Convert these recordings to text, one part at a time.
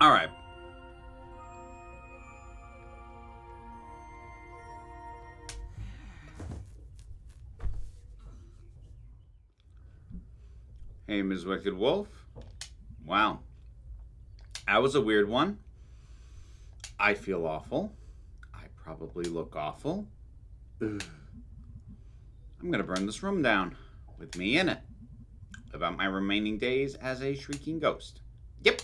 All right. Hey, Ms. Wicked Wolf. Wow. That was a weird one. I feel awful. I probably look awful. Ugh. I'm gonna burn this room down with me in it. Live out my remaining days as a shrieking ghost. Yep.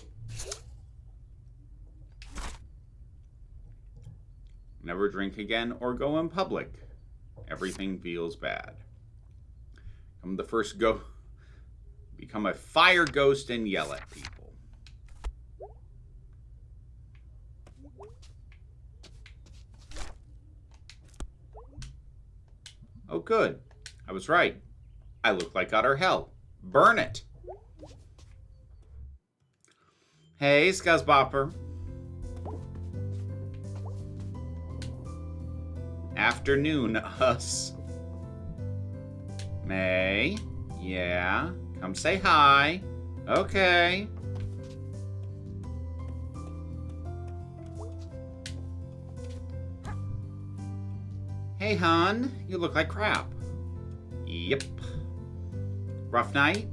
Never drink again or go in public. Everything feels bad. I'm the first become a fire ghost and yell at people. Oh, good. I was right. I look like utter hell. Burn it. Hey, Scuzzbopper. Afternoon, us. May? Yeah? Come say hi. Okay. Hey, hon. You look like crap. Yep. Rough night?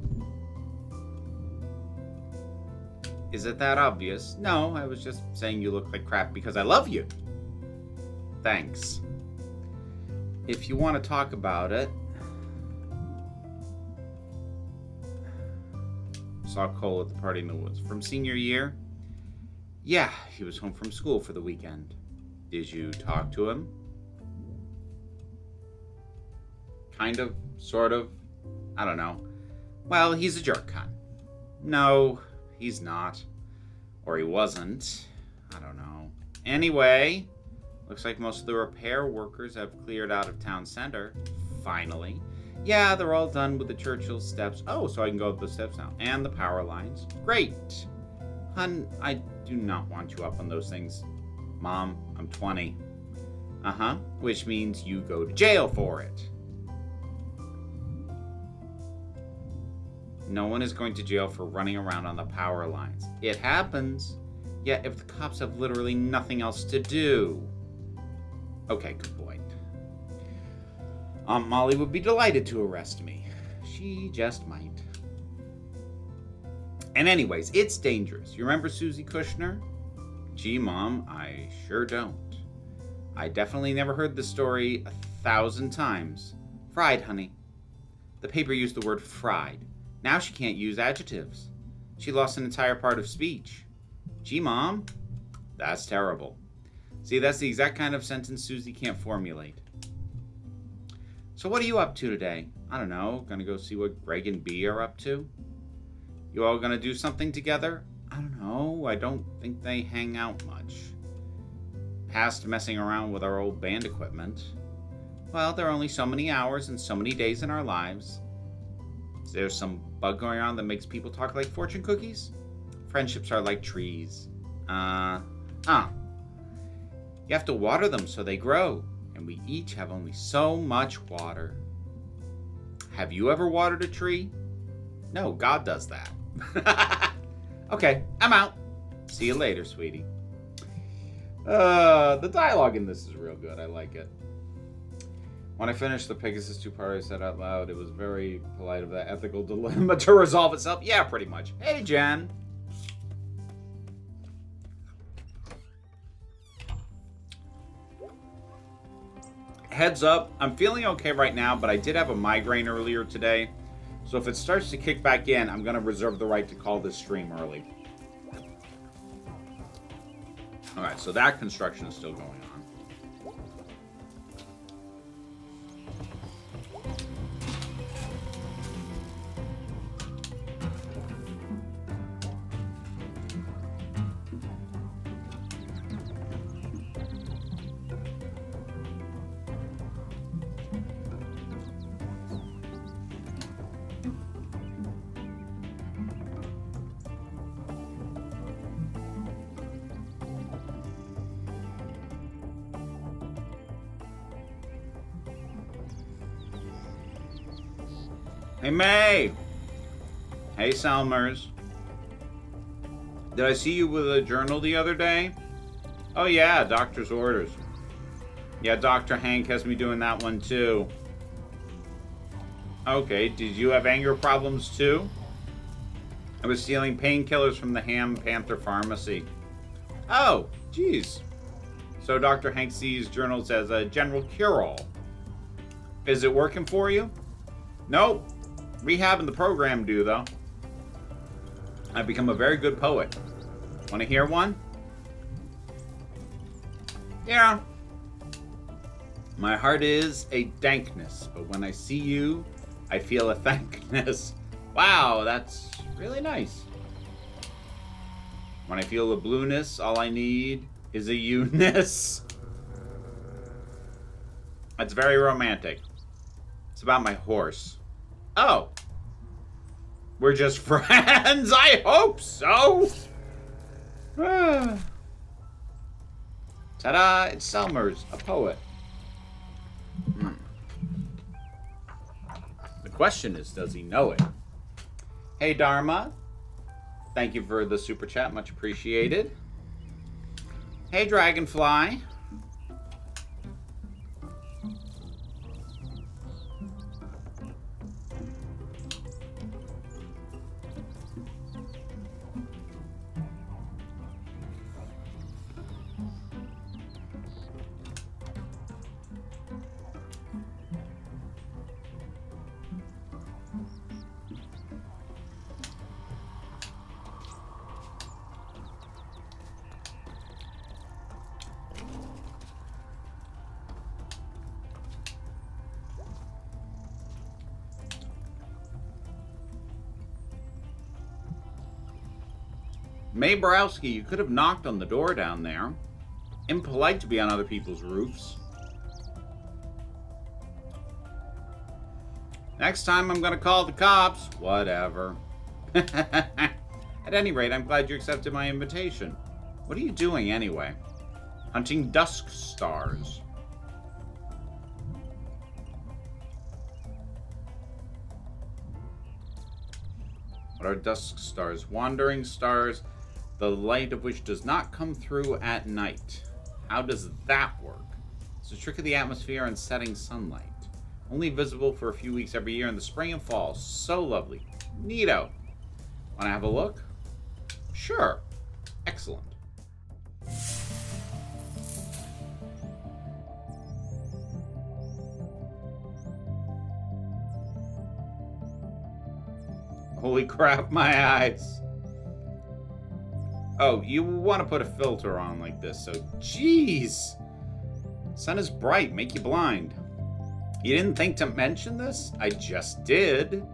Is it that obvious? No, I was just saying you look like crap because I love you. Thanks. If you want to talk about it... Saw Cole at the party in the woods. From senior year? Yeah, he was home from school for the weekend. Did you talk to him? Kind of, sort of. I don't know. Well, he's a jerk, hon. No, he's not. Or he wasn't. I don't know. Anyway, looks like most of the repair workers have cleared out of town center. Finally. Yeah, they're all done with the Churchill steps. Oh, so I can go up the steps now. And the power lines. Great. Hun, I do not want you up on those things. Mom, I'm 20. Uh-huh. Which means you go to jail for it. No one is going to jail for running around on the power lines. It happens. Yet if the cops have literally nothing else to do. Okay, good point. Aunt Molly would be delighted to arrest me. She just might. And anyways, it's dangerous. You remember Susie Kushner? Gee, Mom, I sure don't. I definitely never heard the story 1,000 times. Fried, honey. The paper used the word fried. Now she can't use adjectives. She lost an entire part of speech. Gee, Mom, that's terrible. See, that's the exact kind of sentence Susie can't formulate. So what are you up to today? I don't know. Gonna go see what Greg and Bea are up to? You all gonna do something together? I don't know. I don't think they hang out much. Past messing around with our old band equipment. Well, there are only so many hours and so many days in our lives. Is there some bug going on that makes people talk like fortune cookies? Friendships are like trees. You have to water them so they grow. And we each have only so much water. Have you ever watered a tree? No, God does that. Okay, I'm out. See you later, sweetie. The dialogue in this is real good. I like it. When I finished the Pegasus 2-part, I said out loud, it was very polite of that ethical dilemma to resolve itself. Yeah, pretty much. Hey, Jen. Heads up, I'm feeling okay right now, but I did have a migraine earlier today. So if it starts to kick back in, I'm going to reserve the right to call this stream early. Alright, so that construction is still going on. Hey, May! Hey, Selmers. Did I see you with a journal the other day? Oh yeah, doctor's orders. Yeah, Dr. Hank has me doing that one too. Okay, did you have anger problems too? I was stealing painkillers from the Ham Panther Pharmacy. Oh, geez. So Dr. Hank sees journals as a general cure-all. Is it working for you? Nope. Rehab and the program do, though. I've become a very good poet. Want to hear one? Yeah. My heart is a dankness, but when I see you, I feel a thankness. Wow, that's really nice. When I feel a blueness, all I need is a you-ness. That's very romantic. It's about my horse. Oh. We're just friends? I hope so. Ta-da, it's Selmers, a poet. The question is, does he know it? Hey, Dharma. Thank you for the super chat, much appreciated. Hey, Dragonfly. May Borowski, you could have knocked on the door down there. Impolite to be on other people's roofs. Next time I'm gonna call the cops. Whatever. At any rate, I'm glad you accepted my invitation. What are you doing anyway? Hunting dusk stars. What are dusk stars? Wandering stars, the light of which does not come through at night. How does that work? It's a trick of the atmosphere and setting sunlight. Only visible for a few weeks every year in the spring and fall. So lovely. Neato. Want to have a look? Sure. Excellent. Holy crap, my eyes. Oh, you want to put a filter on like this, so jeez. Sun is bright, make you blind. You didn't think to mention this? I just did.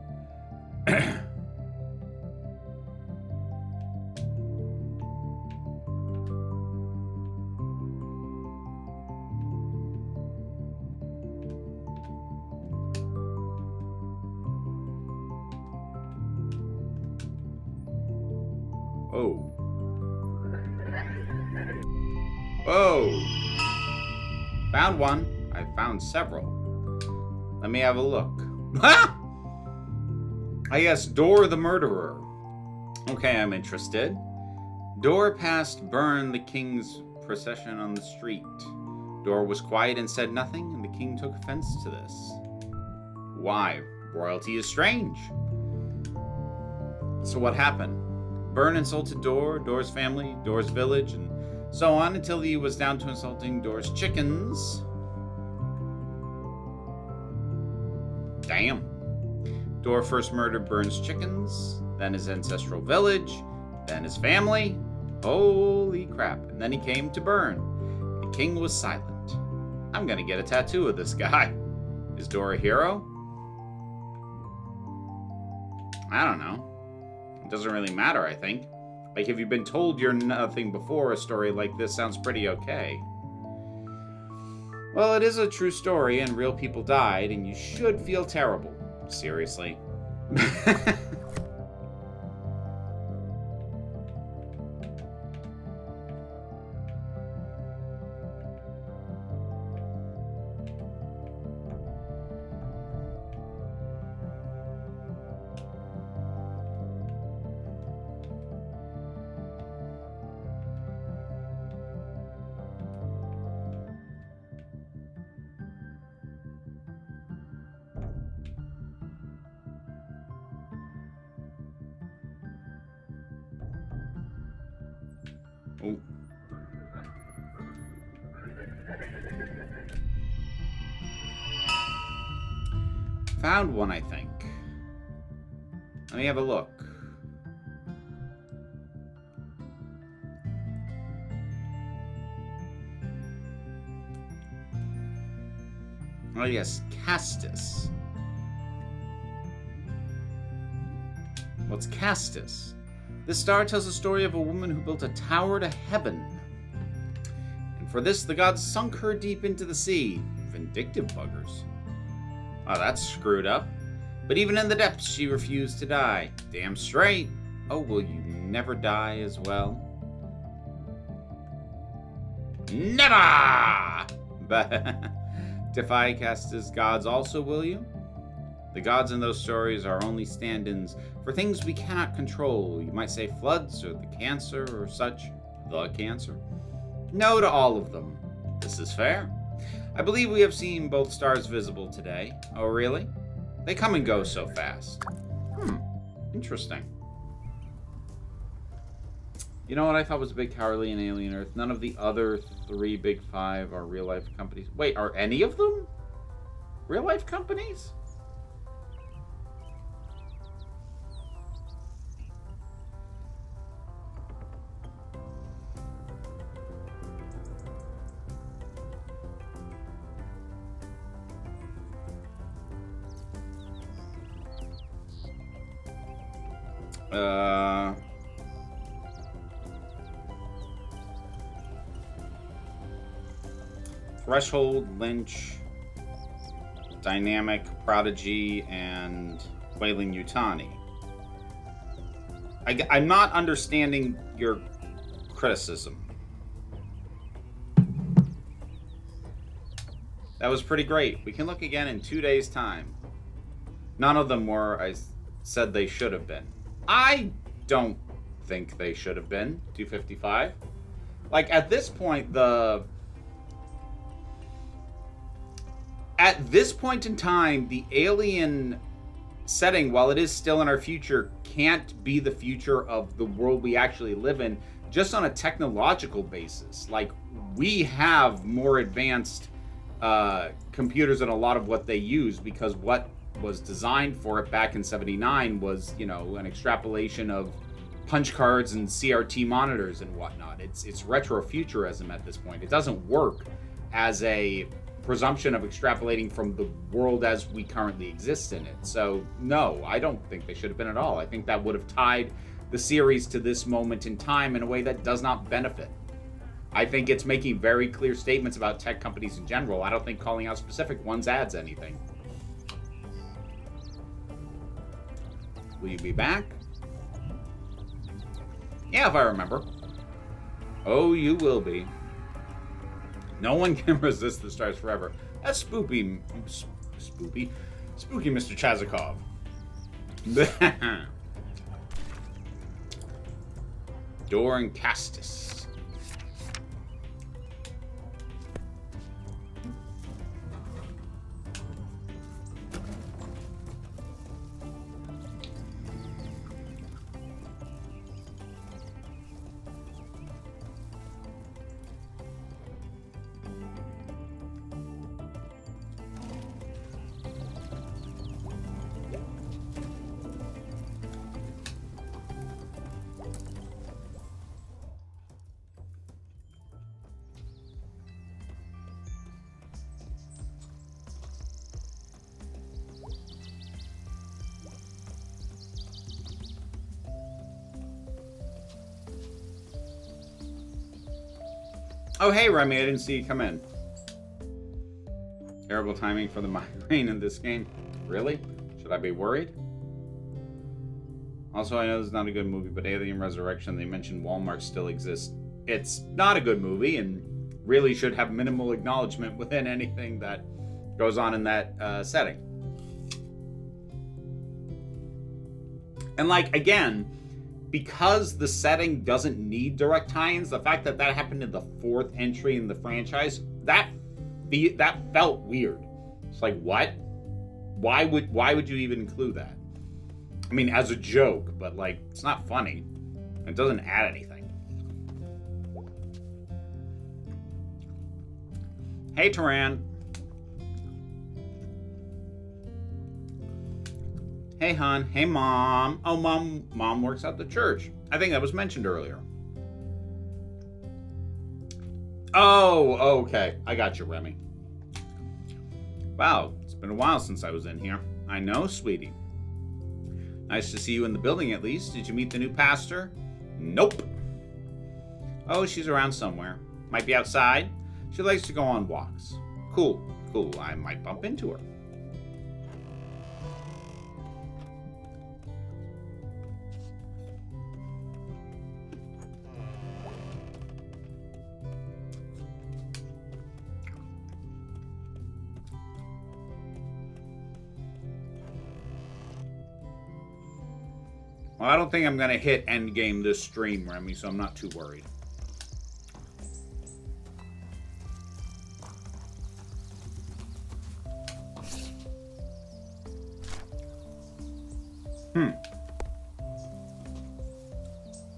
Oh. Oh. Found one. I found several. Let me have a look. Ah! Yes, Dor the murderer. Okay, I'm interested. Dor passed Burn the king's procession on the street. Dor was quiet and said nothing, and the king took offense to this. Why? Royalty is strange. So what happened? Burn insulted Dor, Dor's family, Dor's village, and so on until he was down to insulting Dor's chickens. Damn. Dor first murdered Burn's chickens, then his ancestral village, then his family. Holy crap. And then he came to Burn. The king was silent. I'm gonna get a tattoo of this guy. Is Dor a hero? I don't know. It doesn't really matter, I think. Like, if you've been told you're nothing before, a story like this sounds pretty okay. Well, it is a true story, and real people died, and you should feel terrible. Seriously. found one, I think. Let me have a look. Oh yes, Castus. What's Castus? This star tells the story of a woman who built a tower to heaven. And for this, the gods sunk her deep into the sea. Vindictive buggers. Oh, that's screwed up. But even in the depths, she refused to die. Damn straight. Oh, will you never die as well? Never! But defy Castus gods also, will you? The gods in those stories are only stand-ins for things we cannot control. You might say floods or the cancer or such. The cancer? No to all of them. This is fair. I believe we have seen both stars visible today. Oh, really? They come and go so fast. Interesting. You know what I thought was a big cowardly and alien Earth? None of the other 3 big 5 are real-life companies. Wait, are any of them real-life companies? Threshold, Lynch, Dynamic, Prodigy, and Wailing Yutani. I'm not understanding your criticism. That was pretty great. We can look again in 2 days' time. None of them were, I said they should have been. I don't think they should have been 255. Like, at this point, At this point in time, the alien setting, while it is still in our future, can't be the future of the world we actually live in, just on a technological basis. Like, we have more advanced computers than a lot of what they use, because what was designed for it back in 79 was, you know, an extrapolation of punch cards and CRT monitors and whatnot. It's retrofuturism at this point. It doesn't work as a presumption of extrapolating from the world as we currently exist in it. So no, I don't think they should have been at all. I think that would have tied the series to this moment in time in a way that does not benefit. I think it's making very clear statements about tech companies in general. I don't think calling out specific ones adds anything. Will you be back? Yeah, if I remember. Oh, you will be. No one can resist the stars forever. That's spooky, Mr. Chazikov. Door and Castus. Oh, hey, Remy, I didn't see you come in. Terrible timing for the migraine in this game. Really? Should I be worried? Also, I know this is not a good movie, but Alien Resurrection, they mentioned Walmart still exists. It's not a good movie and really should have minimal acknowledgement within anything that goes on in that setting. And, like, again, because the setting doesn't need direct tie-ins, the fact that that happened in the 4th entry in the franchise, that felt weird. It's like, what? Why would you even include that? I mean, as a joke, but, like, it's not funny. It doesn't add anything. Hey, Taran. Hey, hon. Hey, Mom. Oh, Mom works at the church. I think that was mentioned earlier. Oh, okay. I got you, Remy. Wow, it's been a while since I was in here. I know, sweetie. Nice to see you in the building, at least. Did you meet the new pastor? Nope. Oh, she's around somewhere. Might be outside. She likes to go on walks. Cool. I might bump into her. Well, I don't think I'm going to hit endgame this stream, Remy, so I'm not too worried.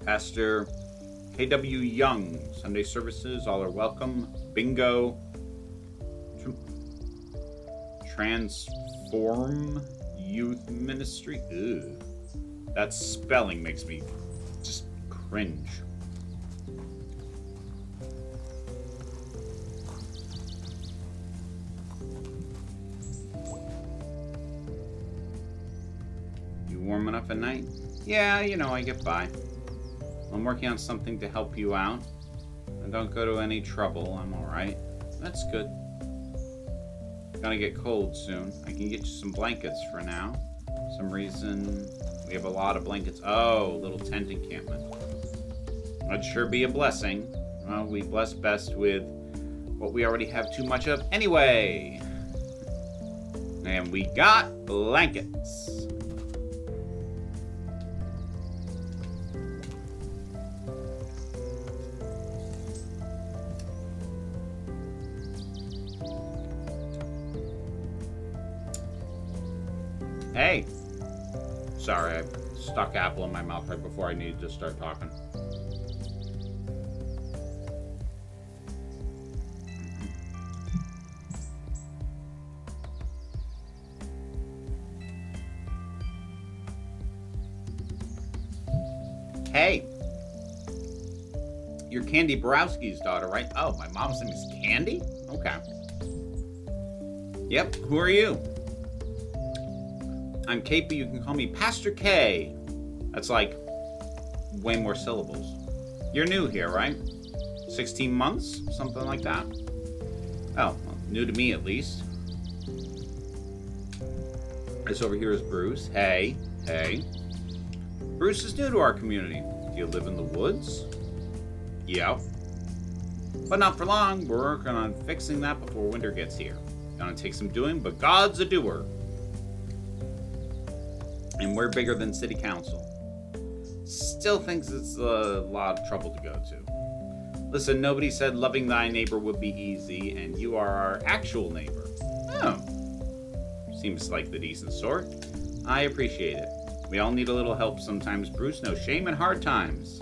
Pastor K.W. Young, Sunday services, all are welcome. Bingo. Transform Youth Ministry. Ugh. That spelling makes me just cringe. You warm enough at night? Yeah, I get by. I'm working on something to help you out. And don't go to any trouble. I'm alright. That's good. Gonna get cold soon. I can get you some blankets for now. For some reason, we have a lot of blankets. Oh, little tent encampment. That'd sure be a blessing. Well, we bless best with what we already have too much of anyway. And we got blankets. Hey. Sorry, I stuck apple in my mouth right before I needed to start talking. Hey. You're Candy Borowski's daughter, right? Oh, my mom's name is Candy? Okay. Yep, who are you? I'm Kate, but you can call me Pastor K. That's like way more syllables. You're new here, right? 16 months? Something like that? Oh, well, new to me at least. This over here is Bruce. Hey. Bruce is new to our community. Do you live in the woods? Yep. But not for long. We're working on fixing that before winter gets here. Gonna take some doing, but God's a doer. And we're bigger than city council. Still thinks it's a lot of trouble to go to. Listen, nobody said loving thy neighbor would be easy, and you are our actual neighbor. Oh. Seems like the decent sort. I appreciate it. We all need a little help sometimes, Bruce. No shame in hard times.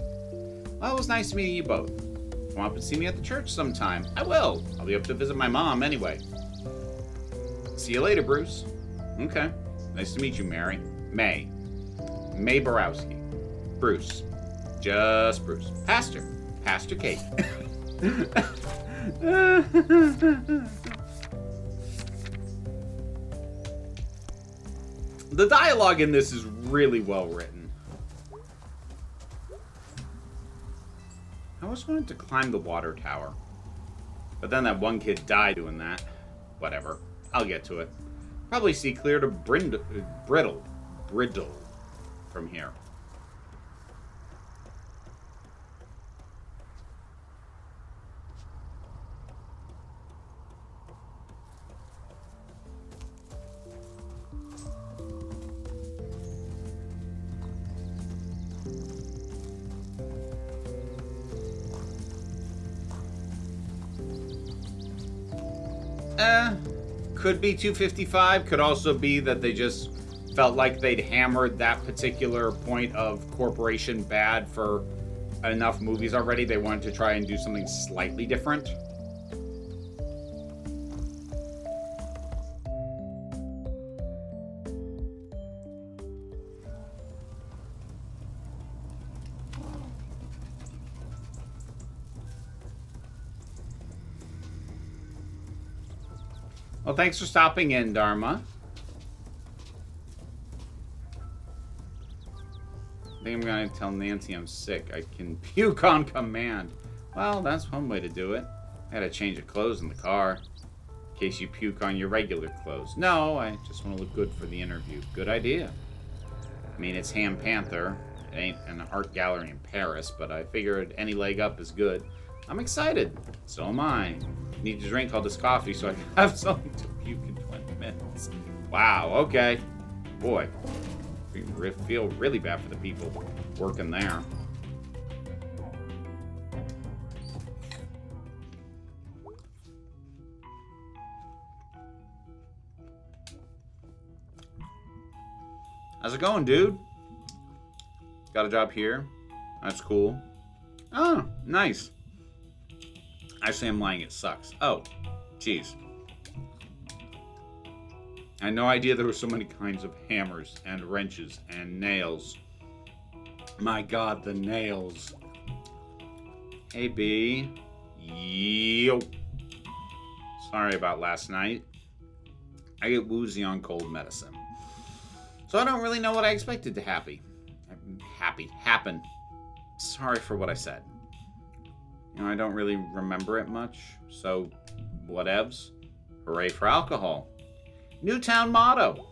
Well, it was nice meeting you both. Come up and see me at the church sometime. I will. I'll be up to visit my mom anyway. See you later, Bruce. Okay. Nice to meet you, Mary. May Borowski. Bruce. Just Bruce. Pastor Kate. The dialogue in this is really well written. I was going to climb the water tower, but then that one kid died doing that. Whatever. I'll get to it. Probably see clear to Brittle from here. Could be 255. Could also be that they just felt like they'd hammered that particular point of corporation bad for enough movies already. They wanted to try and do something slightly different. Well, thanks for stopping in, Dharma. I think I'm going to tell Nancy I'm sick. I can puke on command. Well, that's one way to do it. I had a change of clothes in the car. In case you puke on your regular clothes. No, I just want to look good for the interview. Good idea. I mean, it's Ham Panther. It ain't an art gallery in Paris, but I figured any leg up is good. I'm excited. So am I. Need to drink all this coffee so I can have something to puke in 20 minutes. Wow, okay. Boy, I feel really bad for the people working there. How's it going, dude? Got a job here. That's cool. Oh, nice. Actually, I'm lying. It sucks. Oh, jeez. I had no idea there were so many kinds of hammers and wrenches and nails. My God, the nails. Hey, B. Yo. Sorry about last night. I get woozy on cold medicine. So I don't really know what I expected to happen. Sorry for what I said. You know, I don't really remember it much, so whatevs. Hooray for alcohol. Newtown motto.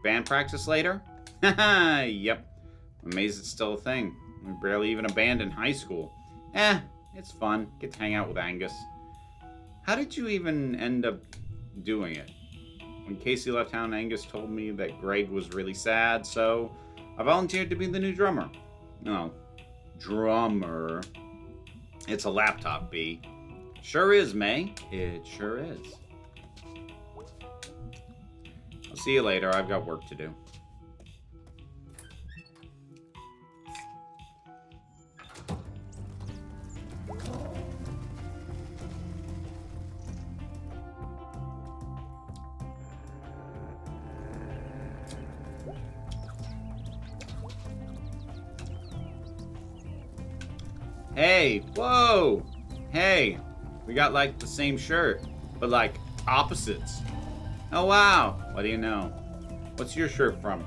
Band practice later? Haha, yep. I'm amazed it's still a thing. We barely even abandoned high school. It's fun. Get to hang out with Angus. How did you even end up doing it? When Casey left town, Angus told me that Greg was really sad, so I volunteered to be the new drummer. No, drummer. It's a laptop, B. Sure is, May. It sure is. I'll see you later. I've got work to do. Hey, whoa! Hey, we got like the same shirt, but like opposites. Oh wow, what do you know? What's your shirt from?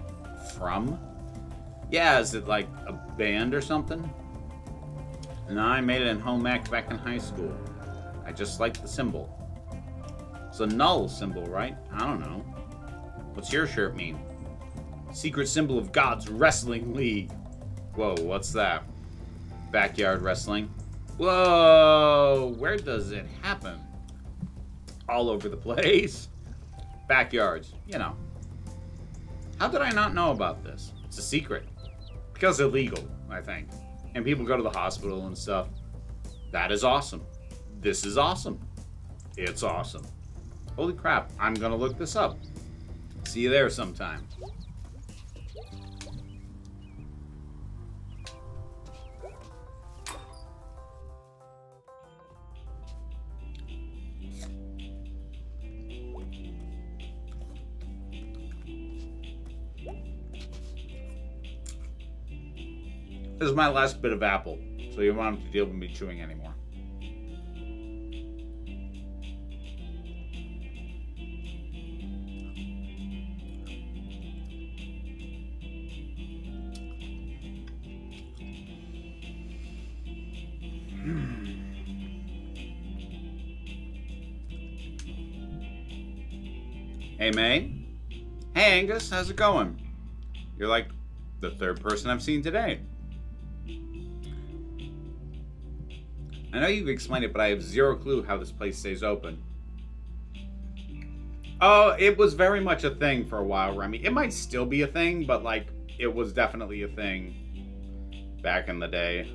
From? Yeah, is it like a band or something? No, I made it in home ec back in high school. I just like the symbol. It's a null symbol, right? I don't know. What's your shirt mean? Secret symbol of God's Wrestling League. Whoa, what's that? Backyard wrestling. Whoa, where does it happen? All over the place. Backyards, you know. How did I not know about this? It's a secret. Because illegal, I think. And people go to the hospital and stuff. That is awesome. This is awesome. It's awesome. Holy crap, I'm gonna look this up. See you there sometime. This is my last bit of apple, so you won't have to deal with me chewing anymore. Hey, May. Hey, Angus, how's it going? You're like the third person I've seen today. I know you've explained it, but I have zero clue how this place stays open. Oh, it was very much a thing for a while, Remy. It might still be a thing, but like, it was definitely a thing back in the day.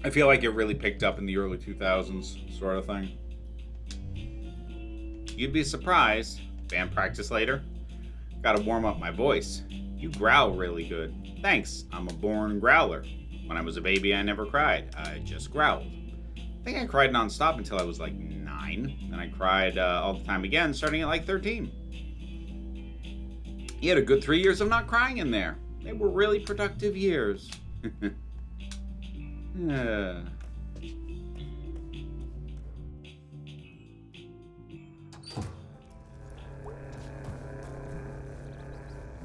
I feel like it really picked up in the early 2000s, sort of thing. You'd be surprised. Band practice later. Gotta warm up my voice. You growl really good. Thanks, I'm a born growler. When I was a baby, I never cried. I just growled. I think I cried nonstop until I was like 9. Then I cried all the time again, starting at like 13. He had a good 3 years of not crying in there. They were really productive years.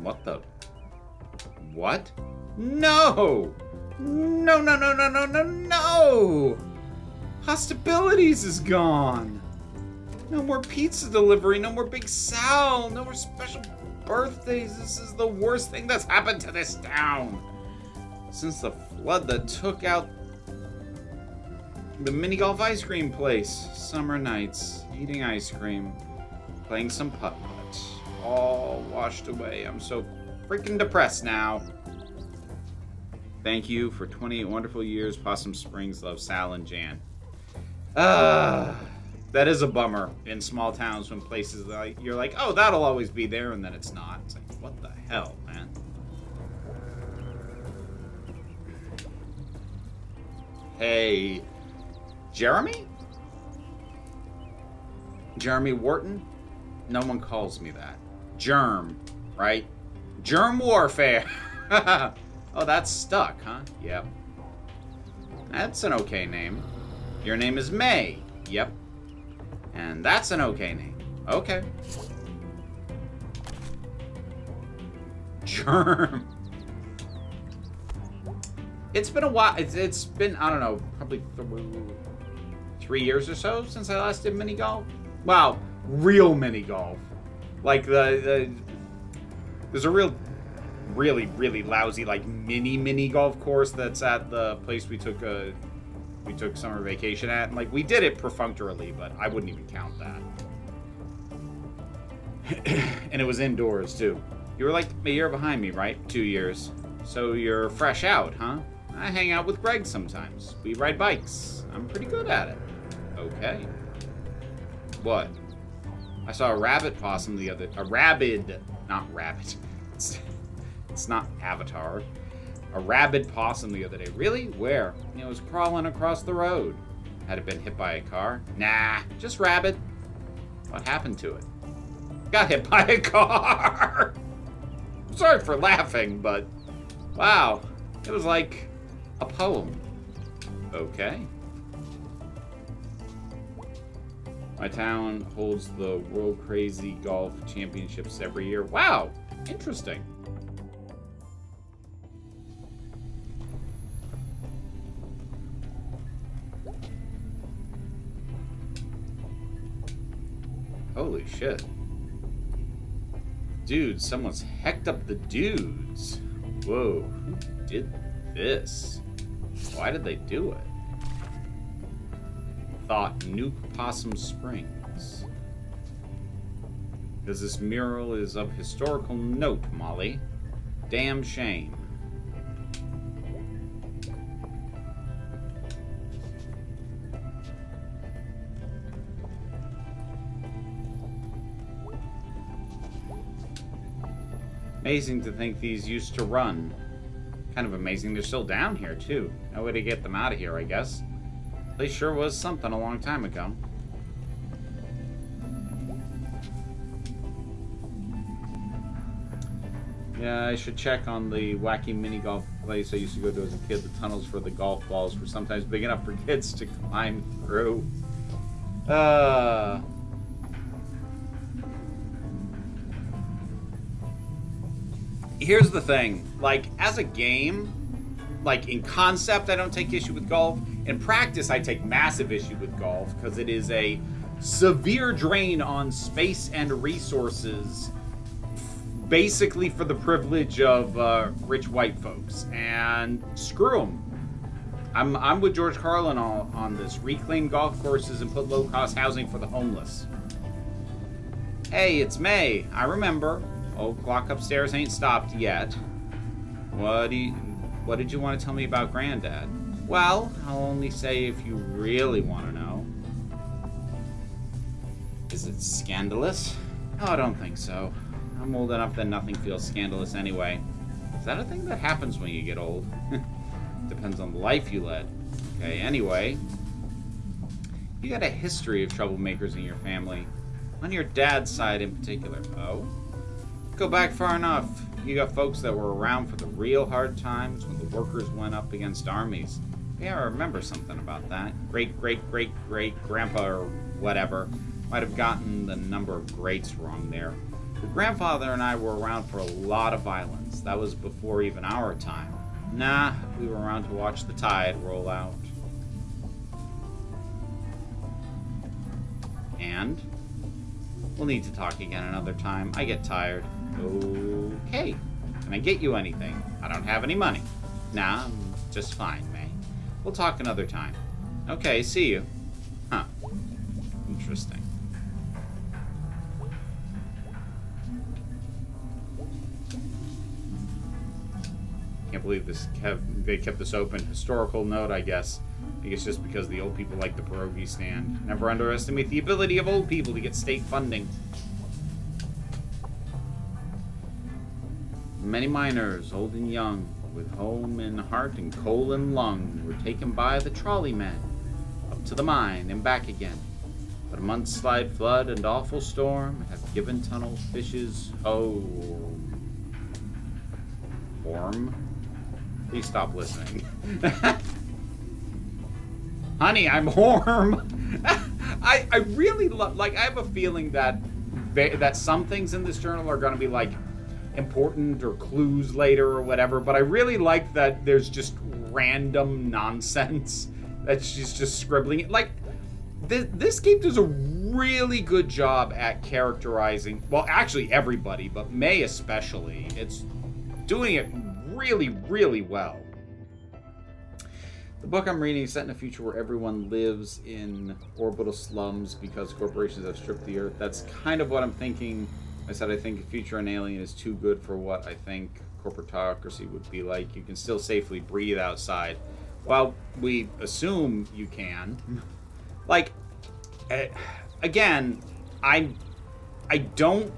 What the? What? No! No, no, no, no, no, no, no! Hostilities is gone. No more pizza delivery, no more Big Sal, no more special birthdays. This is the worst thing that's happened to this town since the flood that took out the mini golf ice cream place. Summer nights, eating ice cream, playing some putt-putt, all washed away. I'm so freaking depressed now. Thank you for 28 wonderful years. Possum Springs. Love, Sal and Jan. That is a bummer in small towns when places like you're like, oh, that'll always be there, and then it's not. It's like, what the hell, man? Hey, Jeremy? Jeremy Wharton? No one calls me that. Germ, right? Germ warfare. Oh, that's stuck, huh? Yep. That's an okay name. Your name is May. Yep. And that's an okay name. Okay. Germ. It's been a while. It's been, I don't know, probably 3 years or so since I last did mini golf. Wow, real mini golf. Like there's a really lousy like mini golf course that's at the place we took summer vacation at, and like we did it perfunctorily, but I wouldn't even count that. And it was indoors too. You were like a year behind me, right? 2 years. So you're fresh out, huh? I hang out with Greg sometimes. We ride bikes. I'm pretty good at it. Okay. What? I saw a rabid possum the other... Not rabbit. It's not Avatar. A rabid possum the other day. Really? Where? It was crawling across the road. Had it been hit by a car? Nah, just rabid. What happened to it? Got hit by a car! Sorry for laughing, but... Wow. It was like a poem. Okay. My town holds the World Crazy Golf Championships every year. Wow! Interesting. Holy shit. Dude, someone's hecked up the dudes. Whoa, who did this? Why did they do it? Thought Nuke Possum Springs. Because this mural is of historical note, Molly. Damn shame. Amazing to think these used to run. Kind of amazing they're still down here, too. No way to get them out of here, I guess. Place sure was something a long time ago. Yeah, I should check on the wacky mini golf place I used to go to as a kid. The tunnels for the golf balls were sometimes big enough for kids to climb through. Here's the thing, like, as a game, like, in concept, I don't take issue with golf. In practice, I take massive issue with golf, because it is a severe drain on space and resources, basically for the privilege of rich white folks. And screw them. I'm with George Carlin on this. Reclaim golf courses and put low-cost housing for the homeless. Hey, it's May. I remember. Old clock upstairs ain't stopped yet. What did you want to tell me about Granddad? Well, I'll only say if you really want to know. Is it scandalous? Oh, I don't think so. I'm old enough that nothing feels scandalous anyway. Is that a thing that happens when you get old? Depends on the life you led. Okay, anyway. You got a history of troublemakers in your family. On your dad's side in particular. Oh? Go back far enough. You got folks that were around for the real hard times when the workers went up against armies. Yeah, I remember something about that. Great-great-great-great-grandpa or whatever might have gotten the number of greats wrong there. Your grandfather and I were around for a lot of violence. That was before even our time. Nah, we were around to watch the tide roll out. And? We'll need to talk again another time. I get tired. Okay. Can I get you anything? I don't have any money. Nah, I'm just fine, May. We'll talk another time. Okay, see you. Huh. Interesting. Can't believe they kept this open. Historical note, I guess. I think it's just because the old people like the pierogi stand. Never underestimate the ability of old people to get state funding. Many miners, old and young, with home and heart and coal and lung, were taken by the trolley men up to the mine and back again. But a mudslide, flood, and awful storm have given tunnel fishes home. Please stop listening. Honey, I'm Horm. I really love, like, I have a feeling that some things in this journal are going to be, like, important or clues later or whatever, but I really like that there's just random nonsense that she's just scribbling it. Like, this game does a really good job at characterizing, well, actually everybody, but May especially. It's doing it really, really well. The book I'm reading is set in a future where everyone lives in orbital slums because corporations have stripped the Earth. That's kind of what I'm thinking. I said I think a future on Alien is too good for what I think corporatocracy would be like. You can still safely breathe outside. Well, we assume you can. Like, again, I don't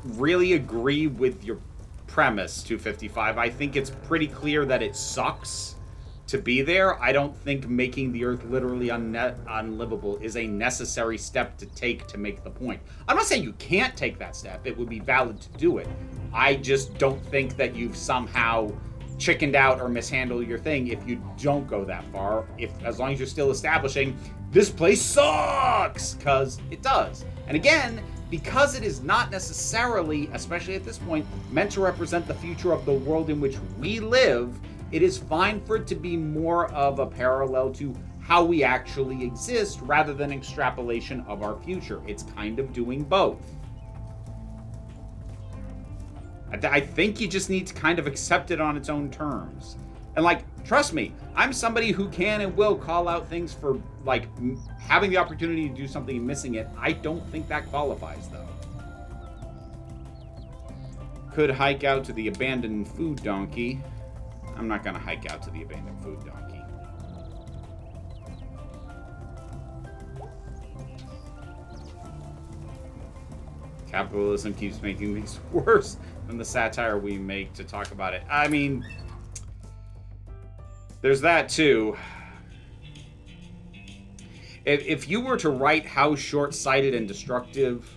really agree with your premise, 255. I think it's pretty clear that it sucks to be there. I don't think making the Earth literally unlivable is a necessary step to take to make the point. I'm not saying you can't take that step. It would be valid to do it. I just don't think that you've somehow chickened out or mishandled your thing if you don't go that far. As long as you're still establishing this place sucks, because it does. And again, because it is not necessarily, especially at this point, meant to represent the future of the world in which we live, it is fine for it to be more of a parallel to how we actually exist rather than extrapolation of our future. It's kind of doing both. I think you just need to kind of accept it on its own terms. And, like, trust me, I'm somebody who can and will call out things for, like, having the opportunity to do something and missing it. I don't think that qualifies, though. Could hike out to the abandoned food donkey. I'm not going to hike out to the abandoned food donkey. Capitalism keeps making things worse than the satire we make to talk about it. I mean, there's that too. If you were to write how short-sighted and destructive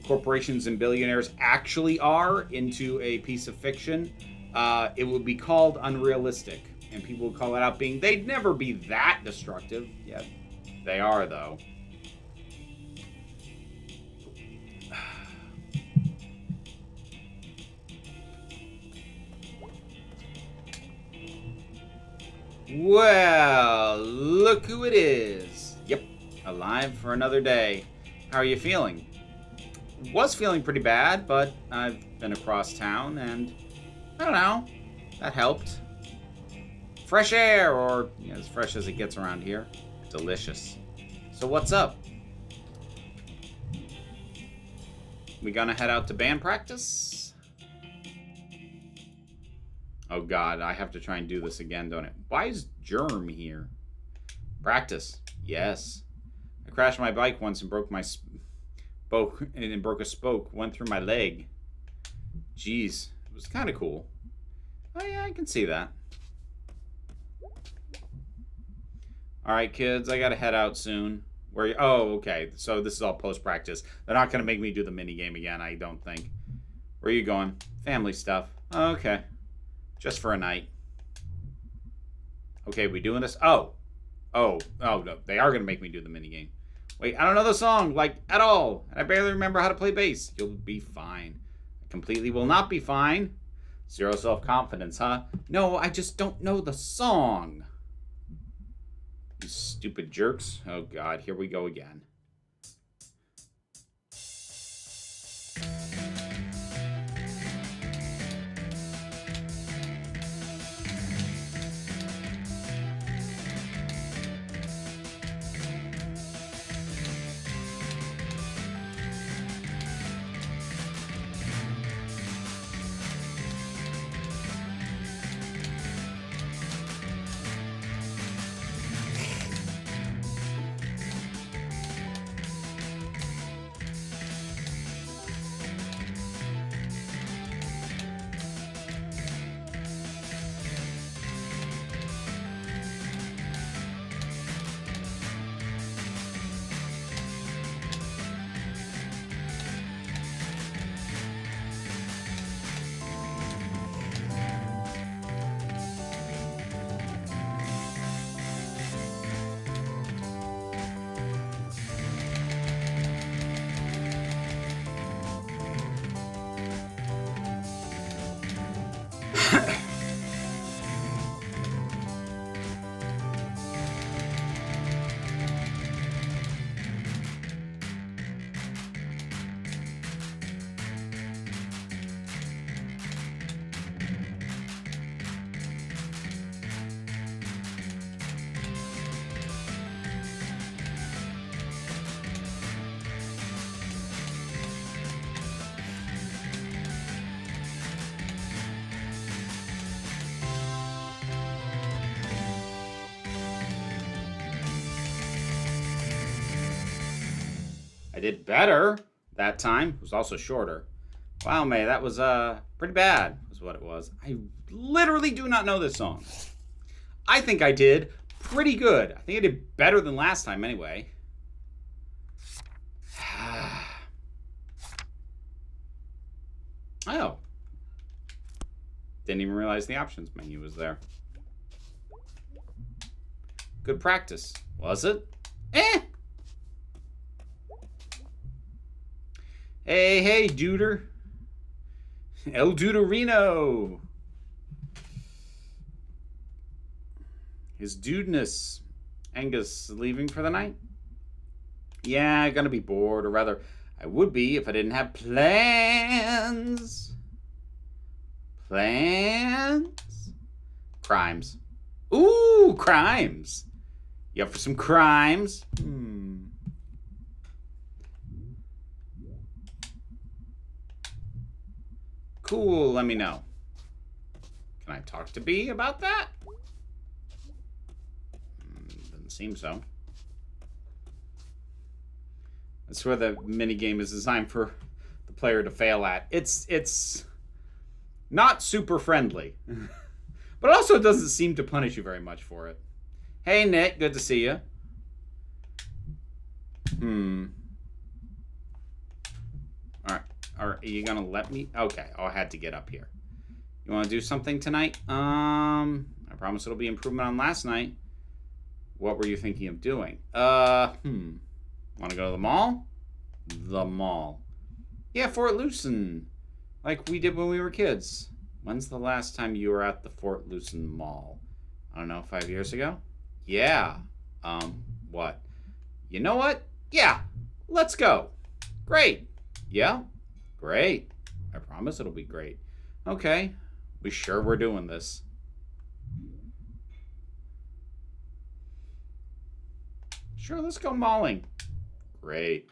corporations and billionaires actually are into a piece of fiction, it would be called unrealistic, and people would call it out being, they'd never be that destructive. Yeah, they are, though. Well, look who it is. Yep, alive for another day. How are you feeling? Was feeling pretty bad, but I've been across town, and I don't know, that helped. Fresh air, or as fresh as it gets around here. Delicious. So what's up? We gonna head out to band practice? Oh god, I have to try and do this again, don't it? Why is Germ here? Practice. Yes. I crashed my bike once and broke my spoke and broke a spoke. Went through my leg. Jeez. It was kind of cool. Oh yeah, I can see that. All right, kids, I gotta head out soon. Where? Oh, okay. So this is all post practice. They're not gonna make me do the mini game again. I don't think. Where are you going? Family stuff. Okay, just for a night. Okay, we doing this? Oh, no. They are gonna make me do the mini game. Wait, I don't know the song like at all, and I barely remember how to play bass. You'll be fine. I completely will not be fine. Zero self-confidence, huh? No, I just don't know the song. You stupid jerks. Oh, God. Here we go again. I did better that time. It was also shorter. Wow, May, that was pretty bad, was what it was. I literally do not know this song. I think I did pretty good. I think I did better than last time anyway. Oh. Didn't even realize the options menu was there. Good practice. Was it? Hey, Duder. El Duderino. His dudeness. Angus leaving for the night? Yeah, gonna be bored, or rather, I would be if I didn't have plans. Plans? Crimes. Ooh, crimes. You up for some crimes? Cool, let me know. Can I talk to B about that? Doesn't seem so. That's where the minigame is designed for the player to fail at. It's not super friendly. But also it doesn't seem to punish you very much for it. Hey, Nick, good to see you. Are you gonna let me? Okay, I had to get up here. You want to do something tonight? I promise it'll be improvement on last night. What were you thinking of doing? Want to go to the mall? The mall. Yeah, Fort Lewson. Like we did when we were kids. When's the last time you were at the Fort Lewson Mall? I don't know, 5 years ago? Yeah. What? You know what? Yeah, let's go. Great. Yeah? Great. I promise it'll be great. Okay. We sure we're doing this. Sure, let's go mauling. Great.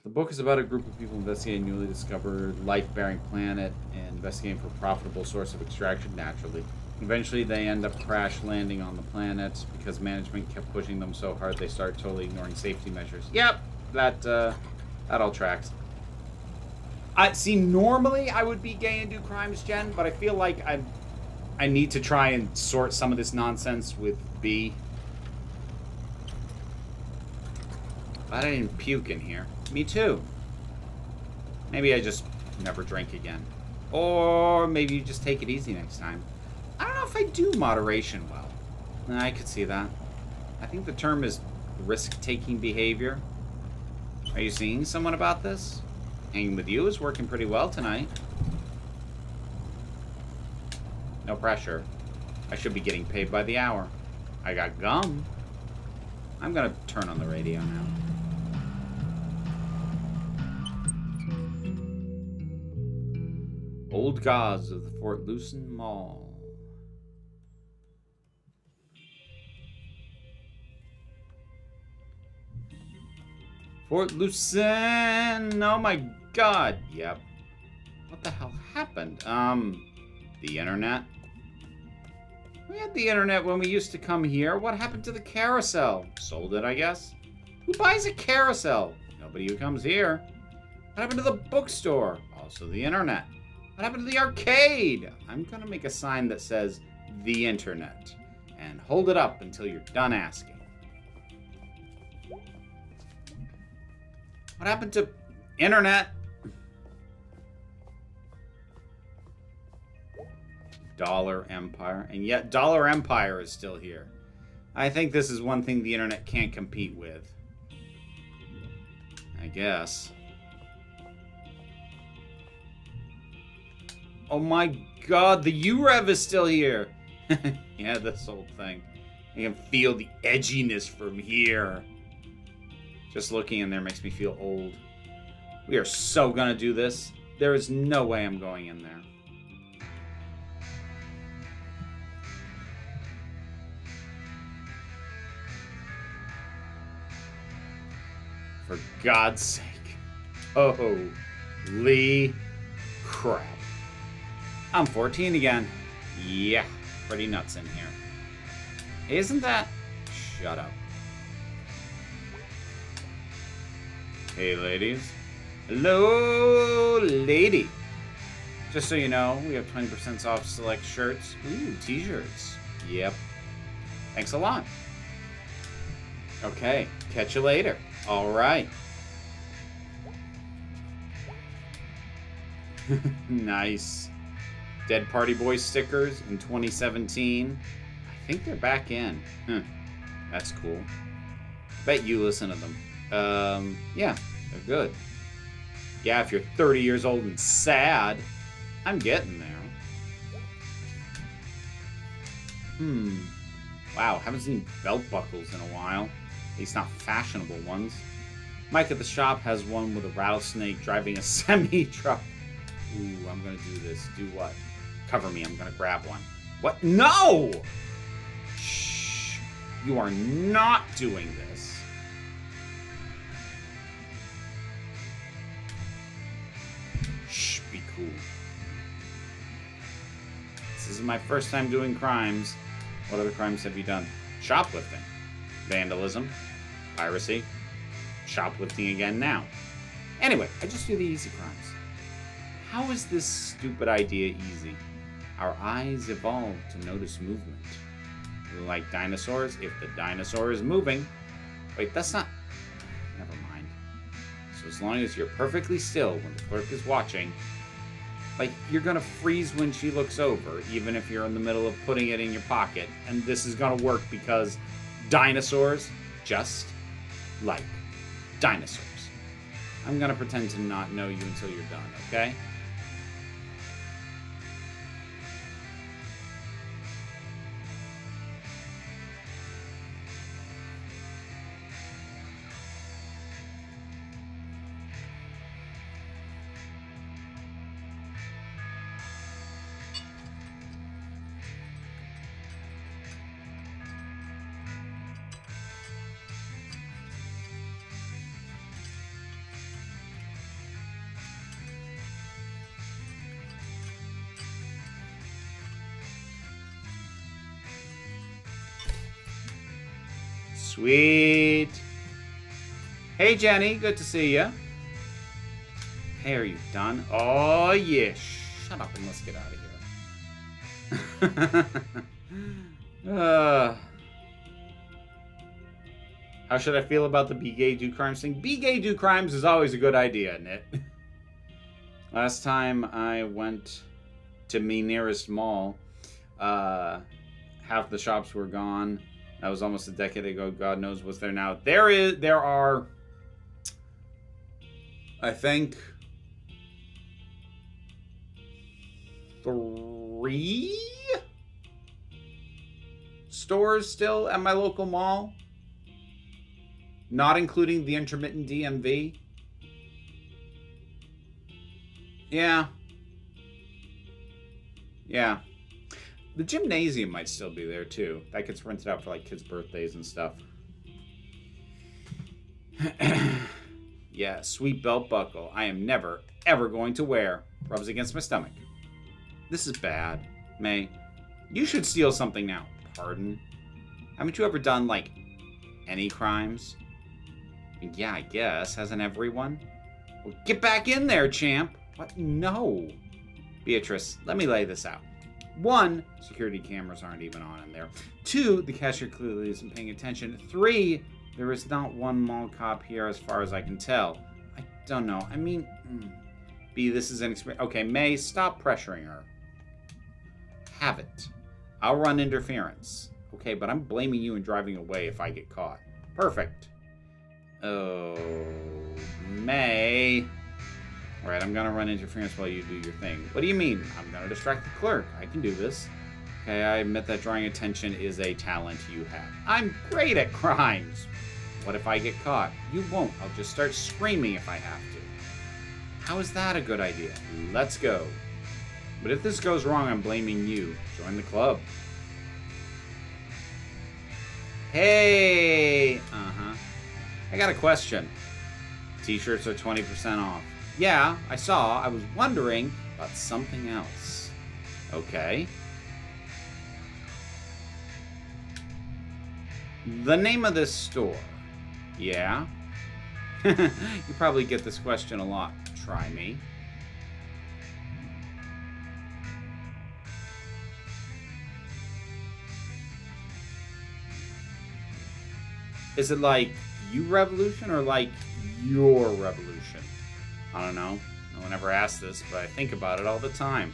The book is about a group of people investigating a newly discovered life-bearing planet and investigating for a profitable source of extraction naturally. Eventually, they end up crash landing on the planet because management kept pushing them so hard they start totally ignoring safety measures. Yep, that all tracks. See, normally I would be gay and do crimes, Jen, but I feel like I'm I need to try and sort some of this nonsense with B. But I didn't puke in here. Me too. Maybe I just never drink again. Or maybe you just take it easy next time. I don't know if I do moderation well. I could see that. I think the term is risk-taking behavior. Are you seeing someone about this? Hanging with you is working pretty well tonight. No pressure. I should be getting paid by the hour. I got gum. I'm gonna turn on the radio now. Old Gods of the Fort Lucin Mall. Fort Lucin! Oh my god! Yep. What the hell happened? The internet? We had the internet when we used to come here. What happened to the carousel? Sold it, I guess. Who buys a carousel? Nobody who comes here. What happened to the bookstore? Also the internet. What happened to the arcade? I'm gonna make a sign that says the internet and hold it up until you're done asking. What happened to internet? Dollar Empire. And yet Dollar Empire is still here. I think this is one thing the internet can't compete with. I guess. Oh my god, the U-Rev is still here. Yeah, this old thing. I can feel the edginess from here. Just looking in there makes me feel old. We are so gonna do this. There is no way I'm going in there. For God's sake. Holy crap. I'm 14 again. Yeah, pretty nuts in here. Isn't that? Shut up. Hey, ladies. Hello, lady. Just so you know, we have 20% off select shirts. Ooh, t-shirts. Yep. Thanks a lot. Okay, catch you later. All right. Nice. Dead Party Boys stickers in 2017. I think they're back in. That's cool. Bet you listen to them. Yeah, they're good. Yeah, if you're 30 years old and sad, I'm getting there. Wow, haven't seen belt buckles in a while. At least not fashionable ones. Mike at the shop has one with a rattlesnake driving a semi-truck. Ooh, I'm gonna do this. Do what? Cover me, I'm gonna grab one. What? No! Shh. You are not doing this. Shh, be cool. This isn't my first time doing crimes. What other crimes have you done? Shoplifting. Vandalism. Piracy. Shoplifting again now. Anyway, I just do the easy crimes. How is this stupid idea easy? Our eyes evolved to notice movement. Like dinosaurs, if the dinosaur is moving... Wait, that's not... Never mind. So as long as you're perfectly still when the clerk is watching, like, you're gonna freeze when she looks over, even if you're in the middle of putting it in your pocket, and this is gonna work because dinosaurs just like dinosaurs. I'm gonna pretend to not know you until you're done, okay? Sweet. Hey, Jenny. Good to see you. Hey, are you done? Oh, yeah. Shut up and let's get out of How should I feel about the be gay do crimes thing? Be gay do crimes is always a good idea, isn't it? Last time I went to me nearest mall, half the shops were gone. That was almost a decade ago. God knows what's there now. There are, I think, 3 stores still at my local mall, not including the intermittent DMV. Yeah. The gymnasium might still be there too. That gets rented out for like kids' birthdays and stuff. Yeah, sweet belt buckle I am never, ever going to wear. Rubs against my stomach. This is bad. May, you should steal something now. Pardon? Haven't you ever done, like, any crimes? Yeah, I guess. Hasn't everyone? Well, get back in there, champ. What? No. Beatrice, let me lay this out. 1, security cameras aren't even on in there. 2, the cashier clearly isn't paying attention. 3, there is not one mall cop here as far as I can tell. I don't know. I mean, B, this is an experience. Okay, May, stop pressuring her. Have it. I'll run interference. Okay, but I'm blaming you and driving away if I get caught. Perfect. Oh, May. All right, I'm going to run interference while you do your thing. What do you mean? I'm going to distract the clerk. I can do this. Okay, I admit that drawing attention is a talent you have. I'm great at crimes. What if I get caught? You won't. I'll just start screaming if I have to. How is that a good idea? Let's go. But if this goes wrong, I'm blaming you. Join the club. Hey! I got a question. T-shirts are 20% off. Yeah, I saw. I was wondering about something else. Okay. The name of this store. Yeah? You probably get this question a lot. Try me. Is it like you revolution or like your revolution? I don't know. No one ever asked this, but I think about it all the time.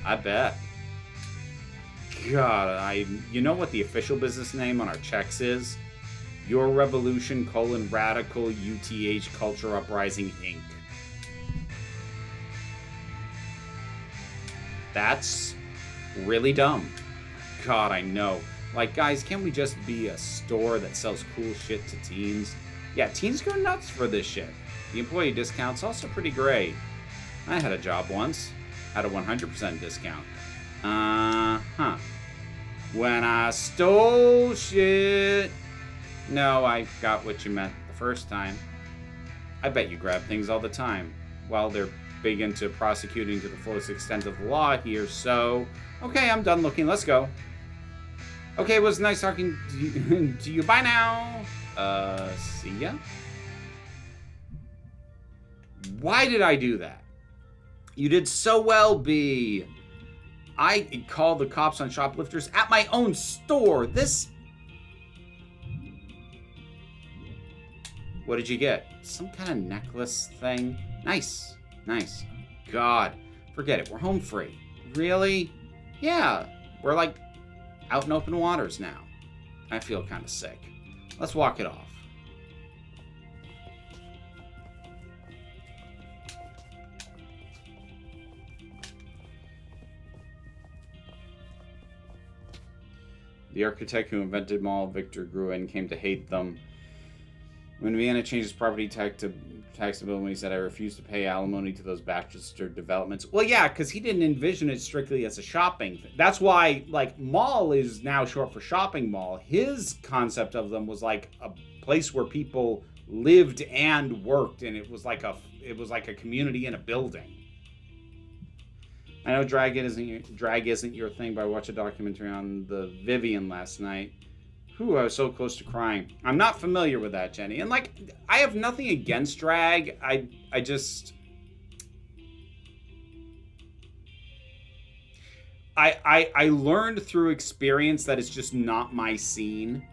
I bet. God, you know what the official business name on our checks is? Your Revolution, Radical, UTH, Culture Uprising, Inc. That's really dumb. God, I know. Like, guys, can't we just be a store that sells cool shit to teens? Yeah, teens go nuts for this shit. The employee discount's also pretty great. I had a job once. Had a 100% discount. When I stole shit. No, I got what you meant the first time. I bet you grab things all the time. Well, they're big into prosecuting to the fullest extent of the law here, so... Okay, I'm done looking. Let's go. Okay, it was nice talking to you. Bye now. See ya? Why did I do that? You did so well, B. I called the cops on shoplifters at my own store. This... What did you get? Some kind of necklace thing? Nice. Nice. God. Forget it. We're home free. Really? Yeah. We're like out in open waters now. I feel kind of sick. Let's walk it off. The architect who invented Mall, Victor Gruen, came to hate them. When Vienna changed his property taxability, he said, I refuse to pay alimony to those bastard developments. Well, yeah, because he didn't envision it strictly as a shopping thing. That's why, like, mall is now short for shopping mall. His concept of them was like a place where people lived and worked, and it was like a community in a building. I know drag isn't your thing, but I watched a documentary on the Vivian last night. Whew, I was so close to crying. I'm not familiar with that, Jenny. And, like, I have nothing against drag. I just... I learned through experience that it's just not my scene,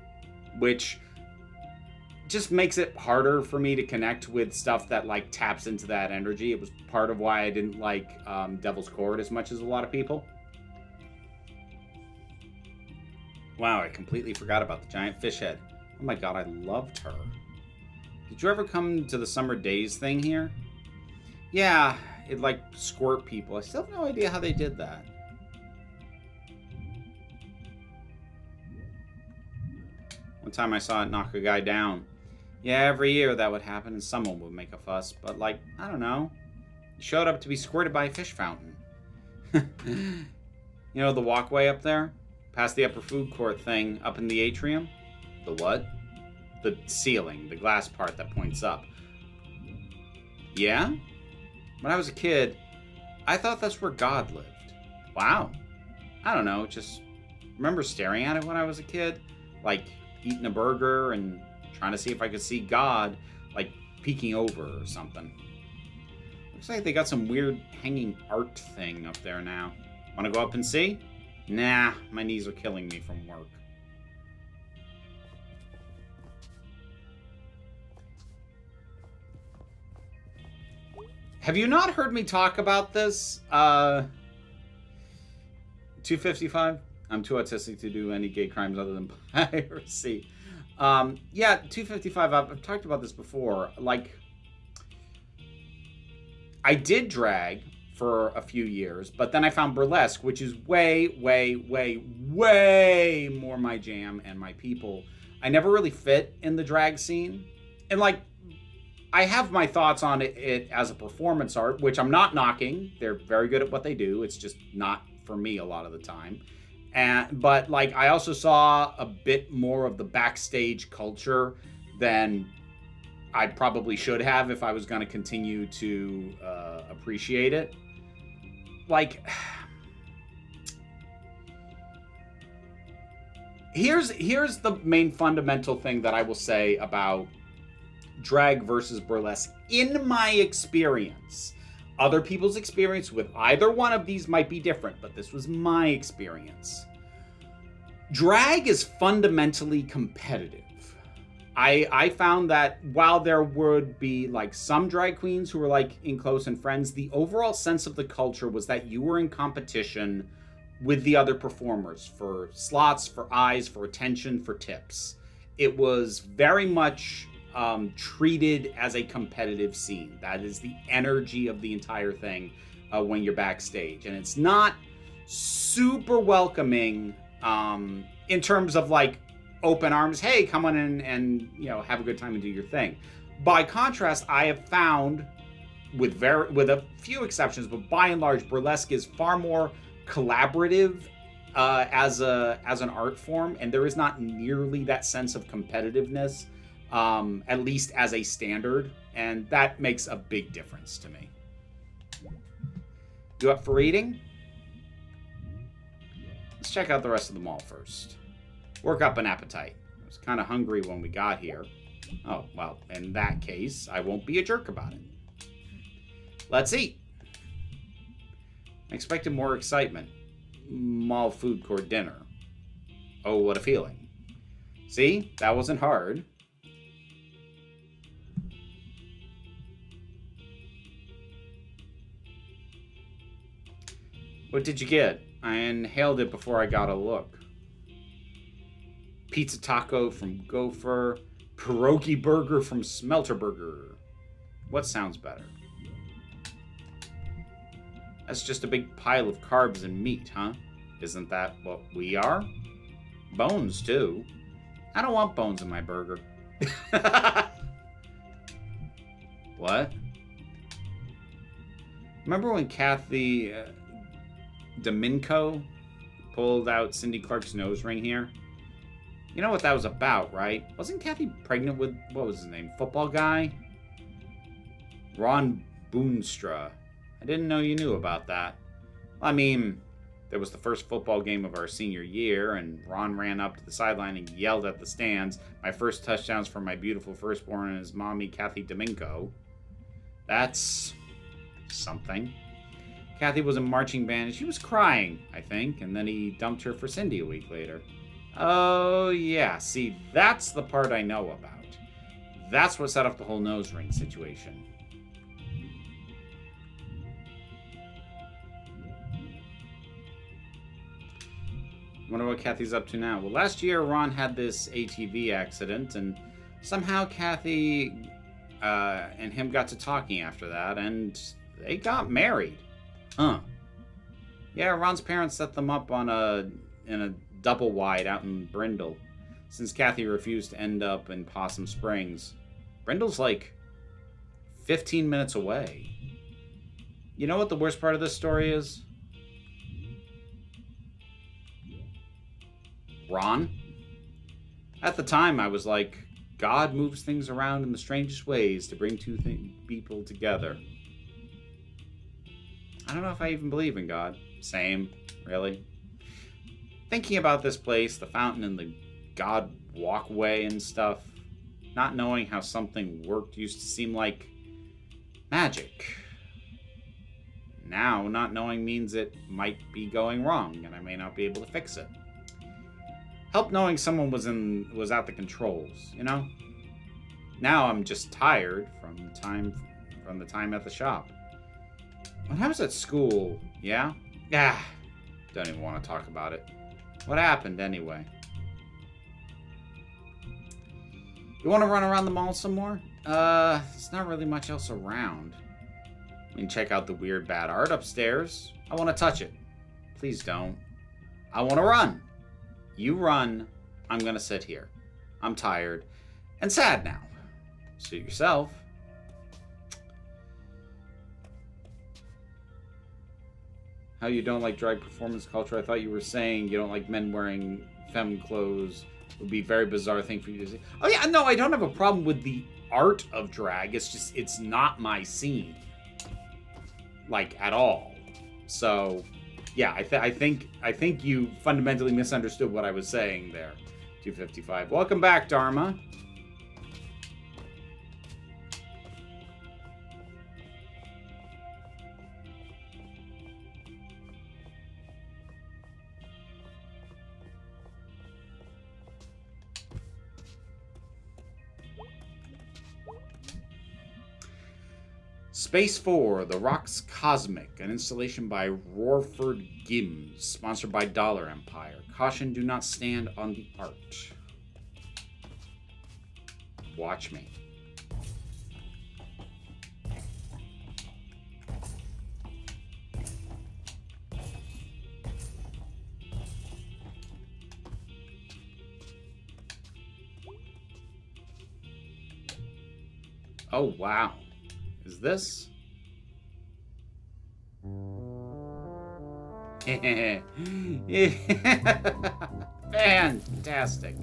which just makes it harder for me to connect with stuff that like taps into that energy. It was part of why I didn't like Devil's Court as much as a lot of people. Wow, I completely forgot about the giant fish head. Oh my god, I loved her. Did you ever come to the Summer Days thing here? Yeah, it like squirt people. I still have no idea how they did that. One time I saw it knock a guy down. Yeah, every year that would happen and someone would make a fuss. But like, I don't know. He showed up to be squirted by a fish fountain. You know the walkway up there? Past the upper food court thing up in the atrium? The what? The ceiling, the glass part that points up. Yeah? When I was a kid, I thought that's where God lived. Wow. I don't know, just remember staring at it when I was a kid. Like, eating a burger and trying to see if I could see God, like, peeking over or something. Looks like they got some weird hanging art thing up there now. Want to go up and see? Nah, my knees are killing me from work. Have you not heard me talk about this? 255? I'm too autistic to do any gay crimes other than piracy. Yeah, 255, I've talked about this before. Like, I did drag for a few years, but then I found burlesque, which is way, way, way, way more my jam and my people. I never really fit in the drag scene. And, like, I have my thoughts on it as a performance art, which I'm not knocking. They're very good at what they do. It's just not for me a lot of the time. But like, I also saw a bit more of the backstage culture than I probably should have if I was going to continue to appreciate it. Like, here's the main fundamental thing that I will say about drag versus burlesque in my experience. Other people's experience with either one of these might be different, but this was my experience. Drag is fundamentally competitive. I found that while there would be like some drag queens who were like in Close and Friends, the overall sense of the culture was that you were in competition with the other performers for slots, for eyes, for attention, for tips. It was very much treated as a competitive scene. That is the energy of the entire thing when you're backstage. And it's not super welcoming in terms of like open arms, hey, come on in and, you know, have a good time and do your thing. By contrast, I have found, with a few exceptions, but by and large, burlesque is far more collaborative as an art form, and there is not nearly that sense of competitiveness. At least as a standard, and that makes a big difference to me. You up for eating? Let's check out the rest of the mall first. Work up an appetite. I was kind of hungry when we got here. Oh, well, in that case, I won't be a jerk about it. Let's eat. I expected more excitement. Mall food court dinner. Oh, what a feeling. See, that wasn't hard. What did you get? I inhaled it before I got a look. Pizza taco from Gopher. Pierogi burger from Smelter Burger. What sounds better? That's just a big pile of carbs and meat, huh? Isn't that what we are? Bones, too. I don't want bones in my burger. What? Remember when Kathy Dominco pulled out Cindy Clark's nose ring here? You know what that was about, right? Wasn't Kathy pregnant with, what was his name, football guy? Ron Boonstra. I didn't know you knew about that. I mean, there was the first football game of our senior year, and Ron ran up to the sideline and yelled at the stands, "My first touchdown's for my beautiful firstborn and his mommy, Kathy Dominco." That's something. Kathy was in marching band and she was crying, I think, and then he dumped her for Cindy a week later. Oh, yeah. See, that's the part I know about. That's what set up the whole nose ring situation. Wonder what Kathy's up to now. Well, last year Ron had this ATV accident, and somehow Kathy and him got to talking after that, and they got married. Huh. Yeah, Ron's parents set them up in a double wide out in Brindle, since Kathy refused to end up in Possum Springs. Brindle's like 15 minutes away. You know what the worst part of this story is? Ron? At the time, I was like, God moves things around in the strangest ways to bring two people together. I don't know if I even believe in God. Same, really. Thinking about this place, the fountain and the God walkway and stuff, not knowing how something worked used to seem like magic. Now, not knowing means it might be going wrong, and I may not be able to fix it. Helped knowing someone was at the controls, you know? Now I'm just tired from the time at the shop. When I was at school, yeah? Don't even want to talk about it. What happened anyway? You want to run around the mall some more? There's not really much else around. I mean, check out the weird bad art upstairs. I want to touch it. Please don't. I want to run. You run. I'm going to sit here. I'm tired and sad now. Suit yourself. How you don't like drag performance culture? I thought you were saying you don't like men wearing femme clothes. It would be a very bizarre thing for you to say. Oh yeah, no, I don't have a problem with the art of drag. It's just, it's not my scene. Like, at all. So, yeah, I think you fundamentally misunderstood what I was saying there. 255. Welcome back, Dharma. Space 4, The Rocks Cosmic, an installation by Roarford Gims, sponsored by Dollar Empire. Caution, do not stand on the art. Watch me. Oh, wow. Is this? Fantastic.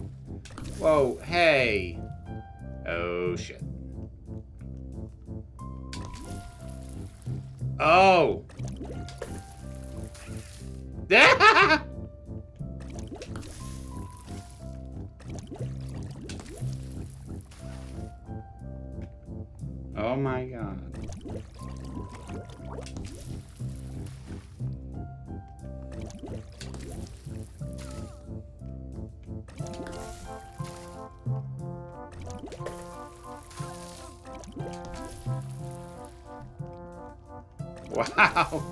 Whoa, hey. Oh, shit. Oh. Oh my god. Wow.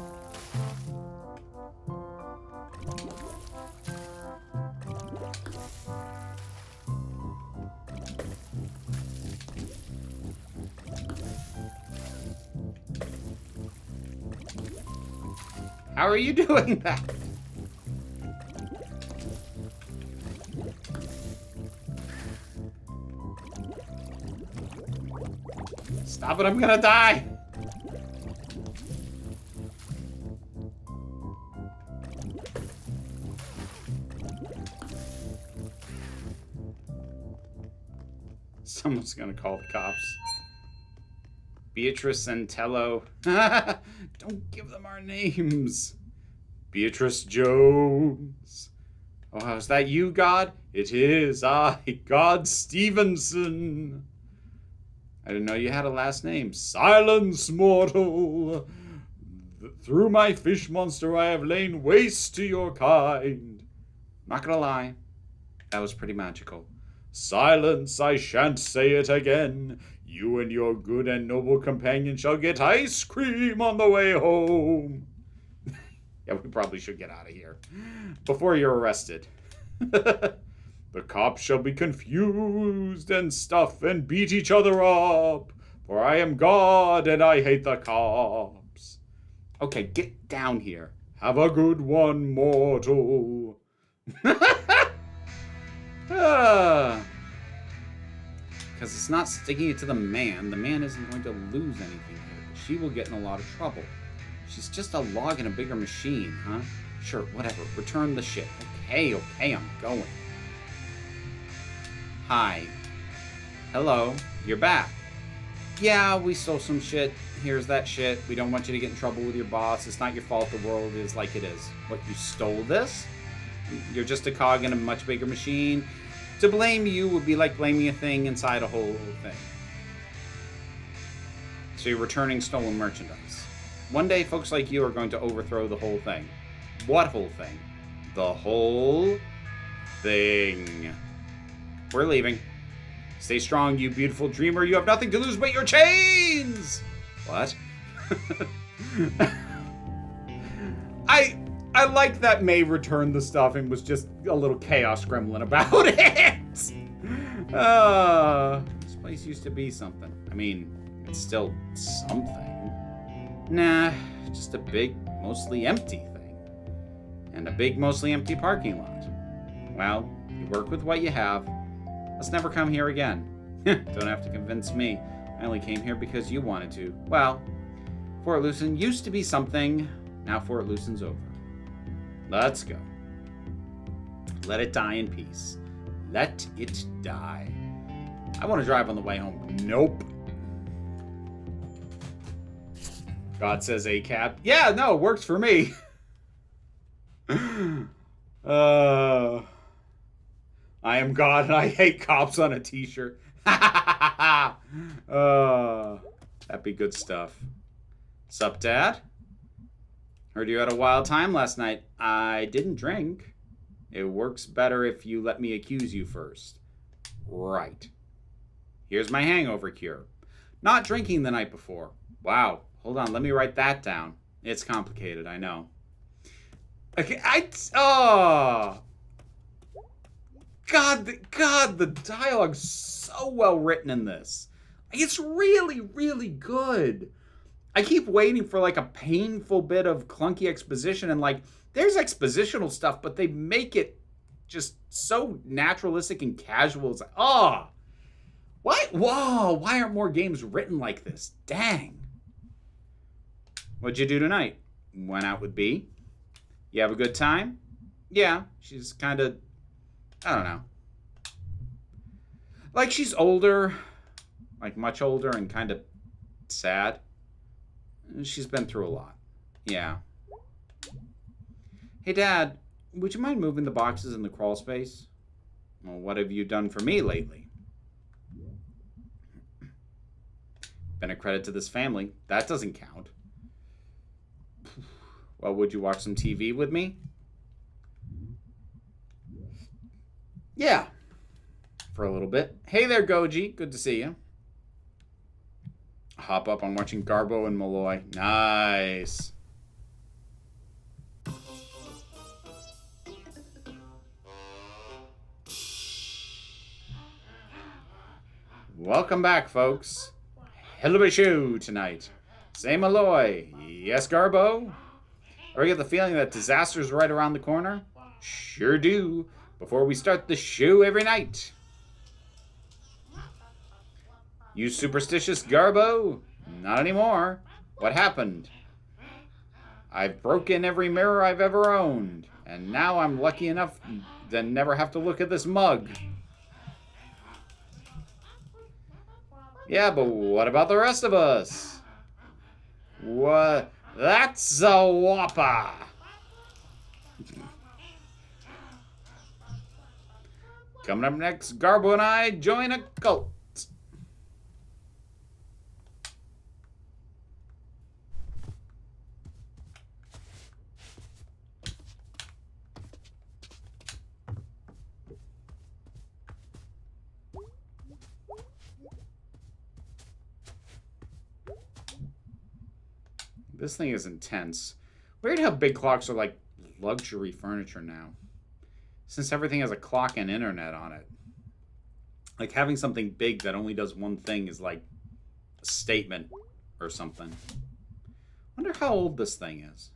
How are you doing that? Stop it, I'm gonna die! Someone's gonna call the cops. Beatrice and Tello. Don't give them our names. Beatrice Jones. Oh, is that you, God? It is I, God Stevenson. I didn't know you had a last name. Silence, mortal. Through my fish monster I have lain waste to your kind. Not gonna lie, that was pretty magical. Silence, I shan't say it again. You and your good and noble companion shall get ice cream on the way home. Yeah, we probably should get out of here before you're arrested. The cops shall be confused and stuff and beat each other up, for I am God and I hate the cops. Okay, get down here. Have a good one, mortal. Because it's not sticking it to the man. The man isn't going to lose anything here. She will get in a lot of trouble. She's just a log in a bigger machine, huh? Sure, whatever. Return the shit. Okay, I'm going. Hi. Hello. You're back. Yeah, we stole some shit. Here's that shit. We don't want you to get in trouble with your boss. It's not your fault. The world is like it is. What, you stole this? You're just a cog in a much bigger machine. To blame you would be like blaming a thing inside a whole thing. So you're returning stolen merchandise. One day, folks like you are going to overthrow the whole thing. What whole thing? The whole thing. We're leaving. Stay strong, you beautiful dreamer. You have nothing to lose but your chains! What? I like that May returned the stuff and was just a little chaos gremlin about it. This place used to be something. I mean, it's still something. Nah, just a big, mostly empty thing. And a big, mostly empty parking lot. Well, you work with what you have. Let's never come here again. Don't have to convince me. I only came here because you wanted to. Well, Fort Lucin used to be something. Now Fort Lucin's over. Let's go. Let it die in peace. Let it die. I want to drive on the way home. Nope. God says a cab. Yeah, no, it works for me. I am God and I hate cops on a t-shirt. That'd be good stuff. Sup, Dad? Heard you had a wild time last night. I didn't drink. It works better if you let me accuse you first. Right. Here's my hangover cure. Not drinking the night before. Wow. Hold on, let me write that down. It's complicated, I know. Okay, God, the dialogue's so well written in this. It's really, really good. I keep waiting for like a painful bit of clunky exposition, and like there's expositional stuff, but they make it just so naturalistic and casual. It's like, why aren't more games written like this? Dang. What'd you do tonight? Went out with B. You have a good time? Yeah, she's kind of, I don't know. Like she's older, like much older and kind of sad. She's been through a lot. Yeah. Hey, Dad, would you mind moving the boxes in the crawl space? Well, what have you done for me lately? Been a credit to this family. That doesn't count. Well, would you watch some TV with me? Yeah. For a little bit. Hey there, Goji. Good to see you. Hop up on watching Garbo and Malloy. Nice. Welcome back, folks. Hell of a show tonight. Say Malloy. Yes, Garbo? Ever get the feeling that disaster's right around the corner? Sure do. Before we start the show every night. You superstitious Garbo? Not anymore. What happened? I've broken every mirror I've ever owned, and now I'm lucky enough to never have to look at this mug. Yeah, but what about the rest of us? What? That's a whopper! Coming up next, Garbo and I join a cult. This thing is intense. Weird how big clocks are like luxury furniture now. Since everything has a clock and internet on it. Like having something big that only does one thing is like a statement or something. Wonder how old this thing is.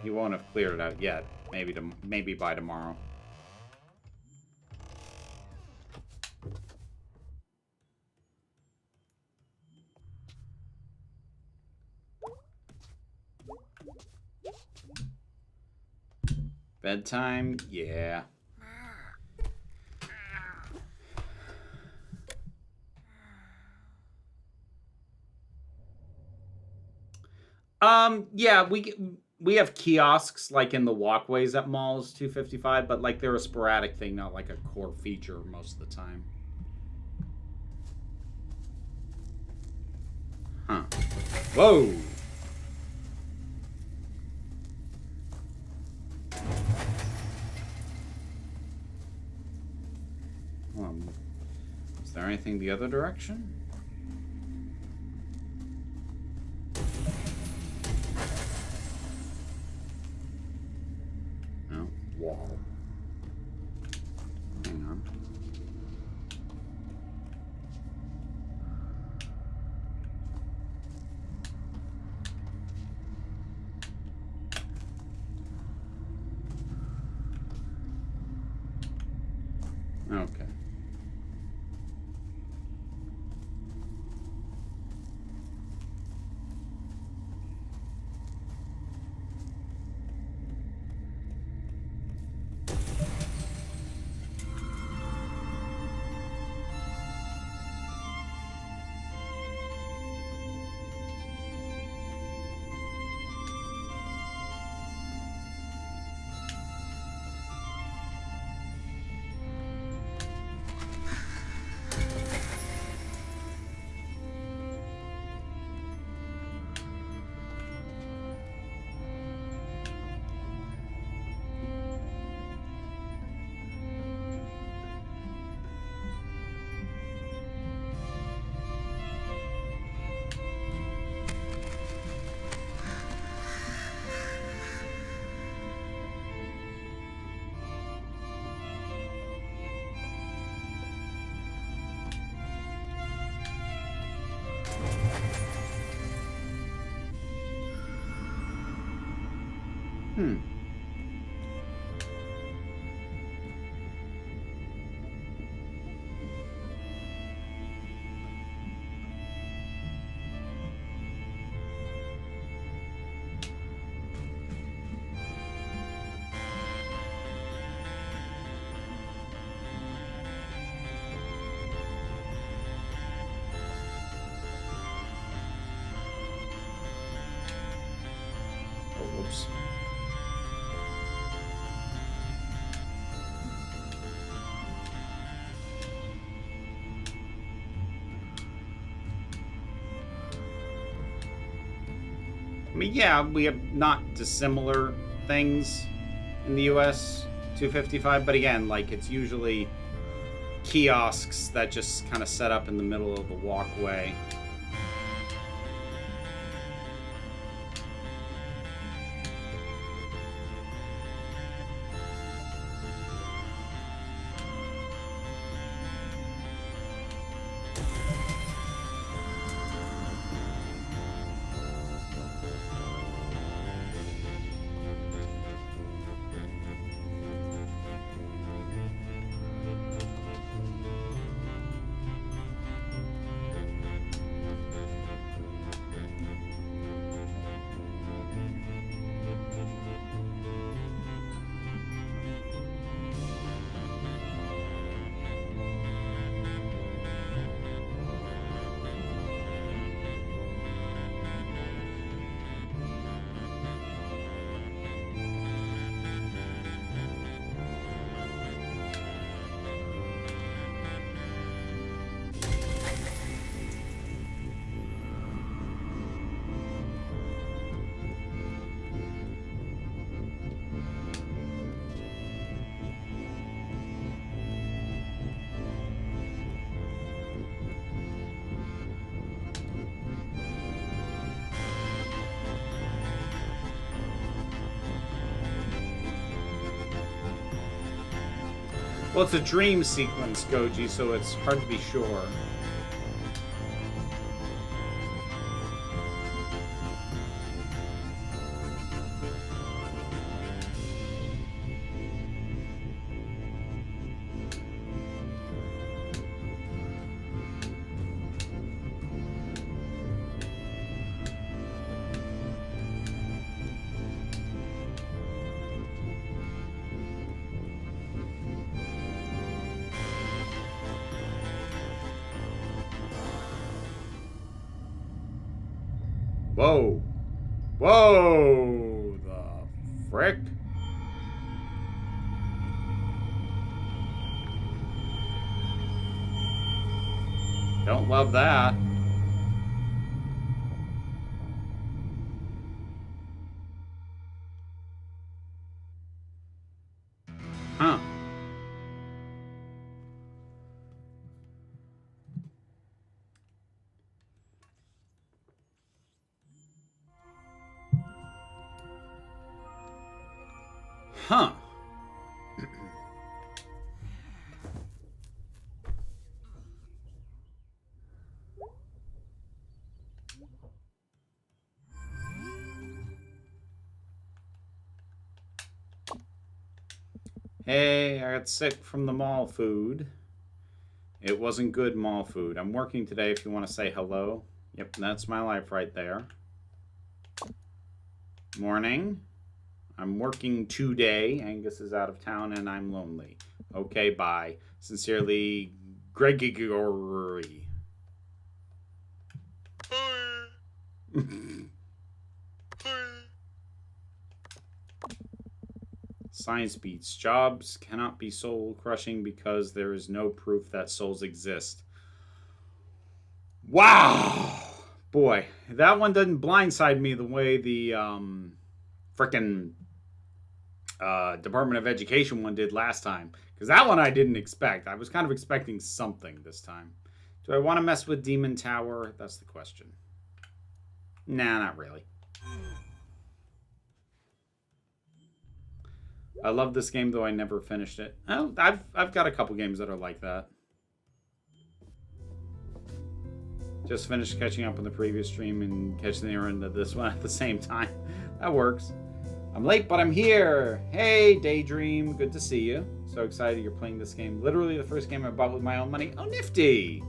He won't have cleared it out yet. Maybe by tomorrow. Bedtime? Yeah. Yeah, we have kiosks like in the walkways at malls 255, but like they're a sporadic thing, not like a core feature most of the time. Huh. Whoa! Is there anything the other direction? No. Wall. Hang on. Okay. Hmm. Oh, whoops. I mean, yeah, we have not dissimilar things in the US 255, but again, like it's usually kiosks that just kind of set up in the middle of the walkway. Well, it's a dream sequence, Goji, so it's hard to be sure. Whoa. Whoa! The frick? Don't love that. Huh. Huh. Hey, I got sick from the mall food. It wasn't good mall food. I'm working today if you want to say hello. Yep, that's my life right there. Morning. I'm working today. Angus is out of town and I'm lonely. Okay, bye. Sincerely, Gregory. Science beats. Jobs cannot be soul crushing because there is no proof that souls exist. Wow! Boy, that one doesn't blindside me the way the frickin' Department of Education one did last time. Because that one I didn't expect. I was kind of expecting something this time. Do I want to mess with Demon Tower? That's the question. Nah, not really. I love this game, though I never finished it. Oh, I've got a couple games that are like that. Just finished catching up on the previous stream and catching the end of this one at the same time. That works. I'm late, but I'm here. Hey, Daydream. Good to see you. So excited you're playing this game. Literally the first game I bought with my own money. Oh, nifty.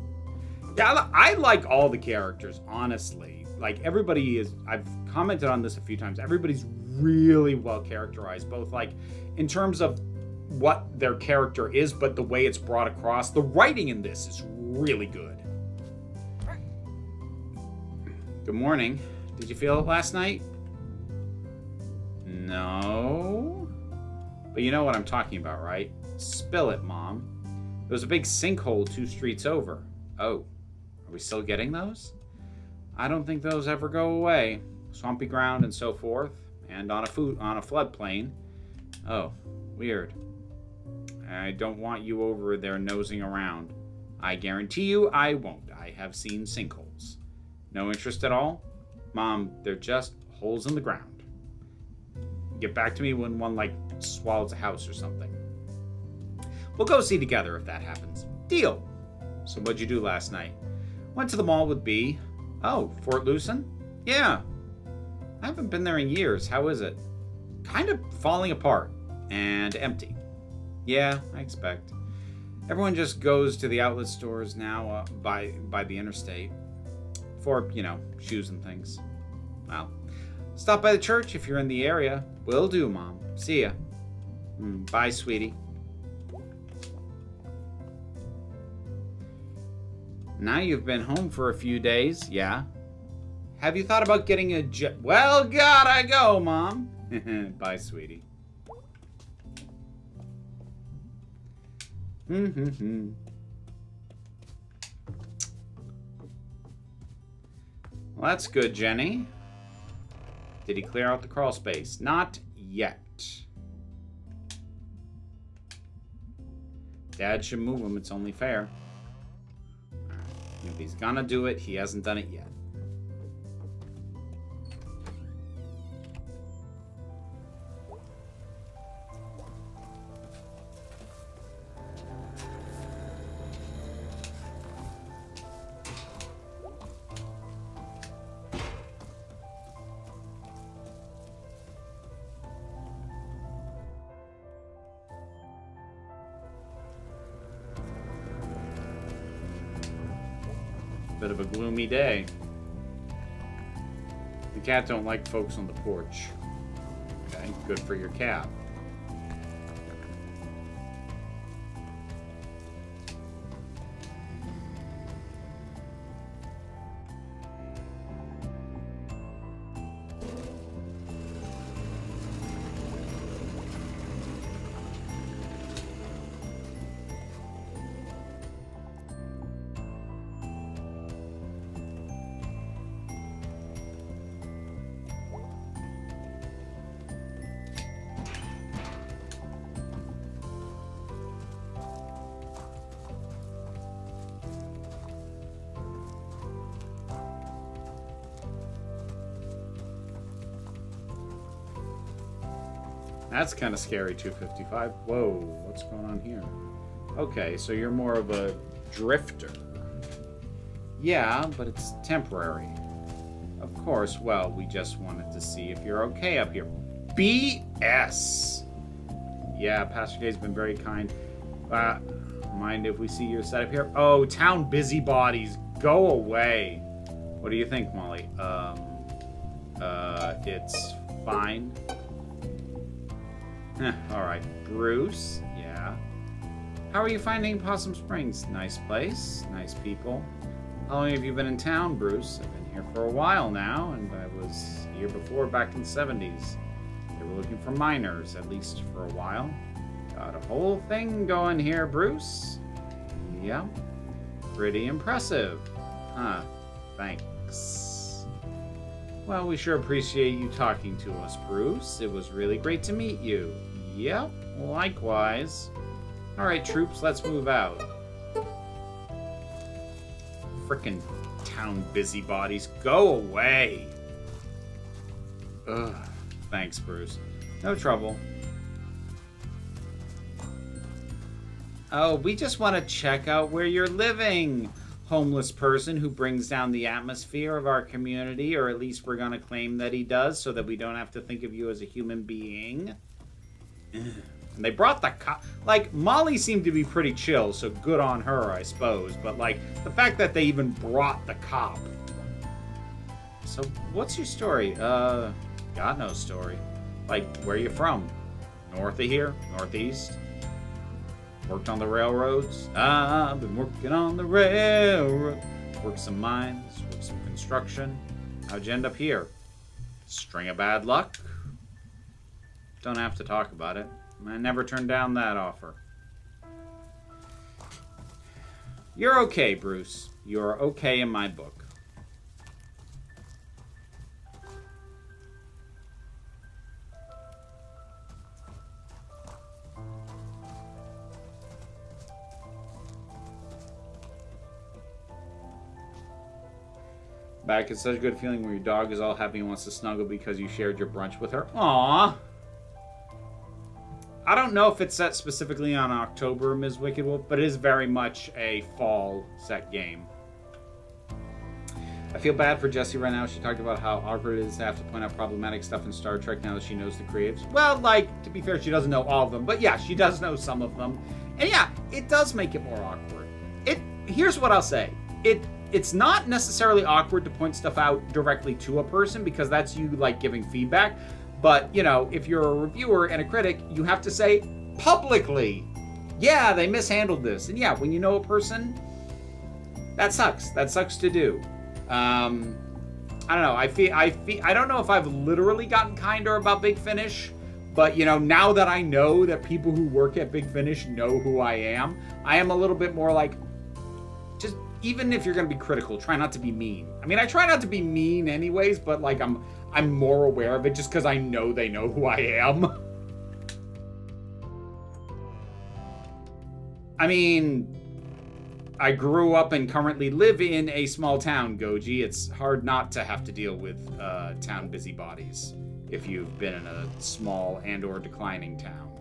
Yeah, I like all the characters, honestly. Like, everybody is... I've commented on this a few times. Everybody's really well characterized, both, like, in terms of what their character is, but the way it's brought across. The writing in this is really good. Good morning. Did you feel it last night? No. But you know what I'm talking about, right? Spill it, Mom. There was a big sinkhole 2 streets over. Oh, are we still getting those? I don't think those ever go away. Swampy ground and so forth, and on a floodplain. Oh, weird. I don't want you over there nosing around. I guarantee you I won't. I have seen sinkholes. No interest at all? Mom, they're just holes in the ground. Get back to me when one, like, swallows a house or something. We'll go see together if that happens. Deal. So what'd you do last night? Went to the mall with B. Oh, Fort Lucin? Yeah. I haven't been there in years. How is it? Kind of falling apart. And empty. Yeah, I expect. Everyone just goes to the outlet stores now by the interstate. For, you know, shoes and things. Well, stop by the church if you're in the area. Will do, Mom. See ya. Bye, sweetie. Now you've been home for a few days, yeah? Have you thought about getting a jet? Well, gotta go, Mom. Bye, sweetie. Well, that's good, Jenny. Did he clear out the crawl space? Not yet. Dad should move him. It's only fair. If he's gonna do it, he hasn't done it yet. bit of a gloomy day. The cat don't like folks on the porch. Okay, good for your cat. That's kind of scary, 255. Whoa, what's going on here? Okay, so you're more of a drifter. Yeah, but it's temporary. Of course, well, we just wanted to see if you're okay up here. BS! Yeah, Pastor K's been very kind. Mind if we see your setup here? Oh, town busybodies, go away. What do you think, Molly? It's fine. Alright, Bruce, yeah. How are you finding Possum Springs? Nice place, nice people. How long have you been in town, Bruce? I've been here for a while now, and I was here before back in the 70s. They were looking for miners, at least for a while. Got a whole thing going here, Bruce. Yeah, pretty impressive. Huh, thanks. Well, we sure appreciate you talking to us, Bruce. It was really great to meet you. Yep, likewise. Alright, troops, let's move out. Frickin' town busybodies, go away! Ugh, thanks, Bruce. No trouble. Oh, we just want to check out where you're living. Homeless person who brings down the atmosphere of our community, or at least we're going to claim that he does so that we don't have to think of you as a human being. And they brought the cop. Like, Molly seemed to be pretty chill, so good on her, I suppose. But, like, the fact that they even brought the cop. So, what's your story? Got no story. Like, where are you from? North of here? Northeast? Worked on the railroads. I've been working on the railroad. Worked some mines, worked some construction. How'd you end up here? String of bad luck? Don't have to talk about it. I never turned down that offer. You're okay, Bruce. You're okay in my book. Back, it's such a good feeling when your dog is all happy and wants to snuggle because you shared your brunch with her. Aww. I don't know if it's set specifically on October, Ms. Wicked Wolf, but it is very much a fall set game. I feel bad for Jessie right now. She talked about how awkward it is to have to point out problematic stuff in Star Trek now that she knows the creatives. Well, like, to be fair, she doesn't know all of them, but yeah, she does know some of them. And yeah, it does make it more awkward. Here's what I'll say. It's not necessarily awkward to point stuff out directly to a person because that's you, like, giving feedback. But, you know, if you're a reviewer and a critic, you have to say publicly, yeah, they mishandled this. And yeah, when you know a person, that sucks. That sucks to do. I don't know. I don't know if I've literally gotten kinder about Big Finish, but, you know, now that I know that people who work at Big Finish know who I am a little bit more like, just, even if you're going to be critical, try not to be mean. I mean, I try not to be mean anyways, but, like, I'm more aware of it just because I know they know who I am. I mean, I grew up and currently live in a small town, Goji. It's hard not to have to deal with town busybodies if you've been in a small and or declining town.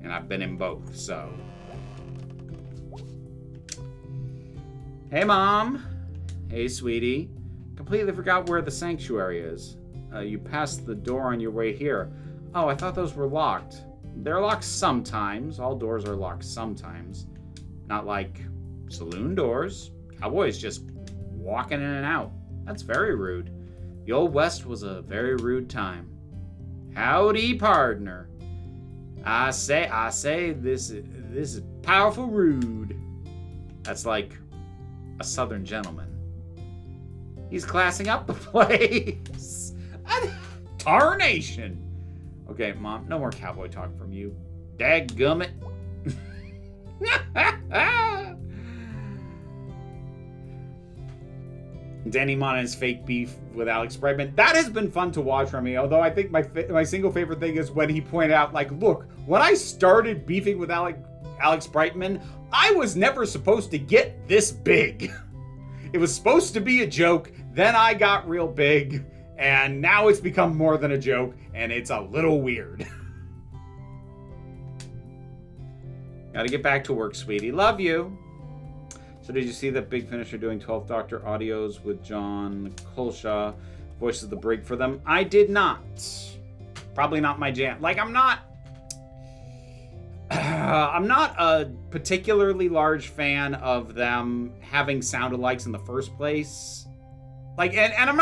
And I've been in both, so. Hey, Mom. Hey, sweetie. Completely forgot where the sanctuary is. You passed the door on your way here. Oh, I thought those were locked. They're locked sometimes. All doors are locked sometimes. Not like Saloon doors. Cowboys just walking in and out. That's very rude. The Old West was a very rude time. Howdy, partner. I say, this is powerful rude. That's like a Southern gentleman. He's classing up the place. Tarnation. Okay, Mom, no more cowboy talk from you. Dadgummit. Danny Monahan's fake beef with Alex Brightman. That has been fun to watch from me, although I think my single favorite thing is when he pointed out, like, look, when I started beefing with Alex Brightman, I was never supposed to get this big. It was supposed to be a joke, then I got real big, and now it's become more than a joke, and it's a little weird. Gotta get back to work, sweetie. Love you. So did you see that Big Finish are doing 12th Doctor audios with John Colshaw voices the brig for them? I did not. Probably not my jam. Like, I'm not a particularly large fan of them having sound-alikes in the first place. Like, and I'm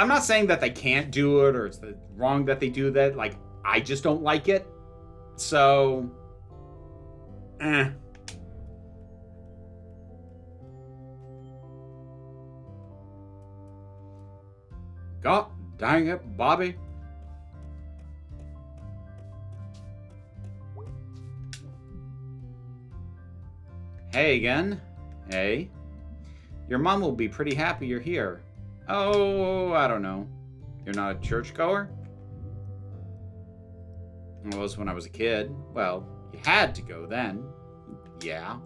not saying that they can't do it or it's wrong that they do that. Like, I just don't like it. So, God dang it, Bobby. Hey again. Hey. Your mom will be pretty happy you're here. Oh, I don't know. You're not a churchgoer? I was when I was a kid. Well, you had to go then. Yeah.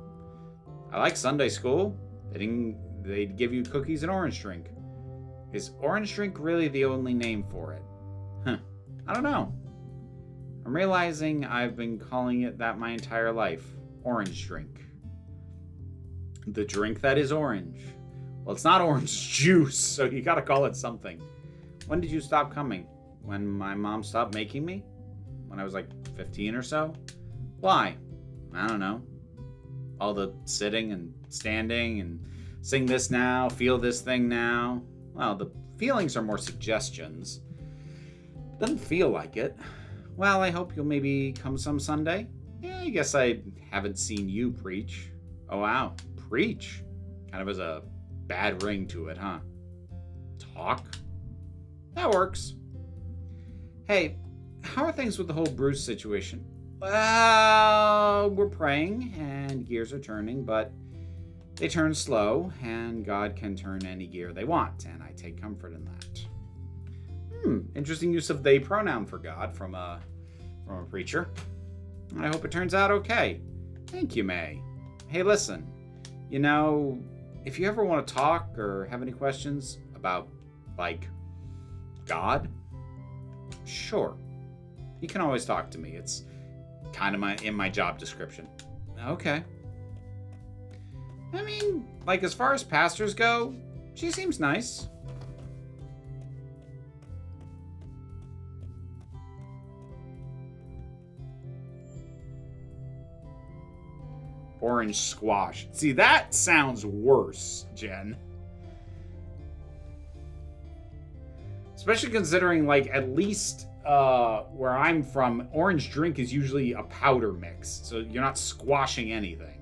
I like Sunday school. They'd give you cookies and orange drink. Is orange drink really the only name for it? Huh. I don't know. I'm realizing I've been calling it that my entire life. Orange drink. The drink that is orange. Well, it's not orange juice, so you gotta call it something. When did you stop coming? When my mom stopped making me? When I was like 15 or so? Why? I don't know. All the sitting and standing and sing this now, feel this thing now. Well, the feelings are more suggestions. Doesn't feel like it. Well, I hope you'll maybe come some Sunday. Yeah, I guess I haven't seen you preach. Oh, wow. Preach? Kind of has a bad ring to it, huh? Talk? That works. Hey, how are things with the whole Bruce situation? Well, we're praying and gears are turning, but they turn slow, and God can turn any gear they want, and I take comfort in that. Interesting use of they pronoun for God from a preacher. I hope it turns out okay. Thank you, May. Hey, listen, you know, if you ever want to talk or have any questions about, like, God, sure. You can always talk to me. It's kind of in my job description. Okay. I mean, like, as far as pastors go, she seems nice. Orange squash. See, that sounds worse, Jen. Especially considering, like, at least where I'm from, orange drink is usually a powder mix. So you're not squashing anything.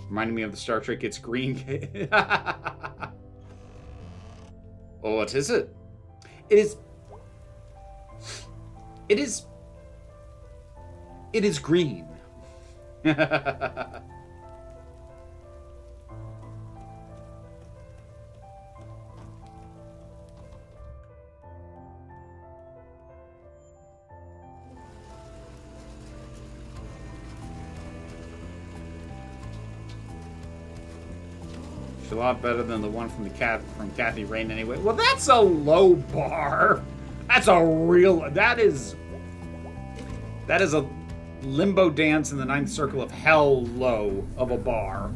Reminding me of the Star Trek It's Green. Oh, what is it? It is green. It's a lot better than the one from Kathy Rain anyway. Well, that's a low bar. That is a limbo dance in the ninth circle of hell low of a bar.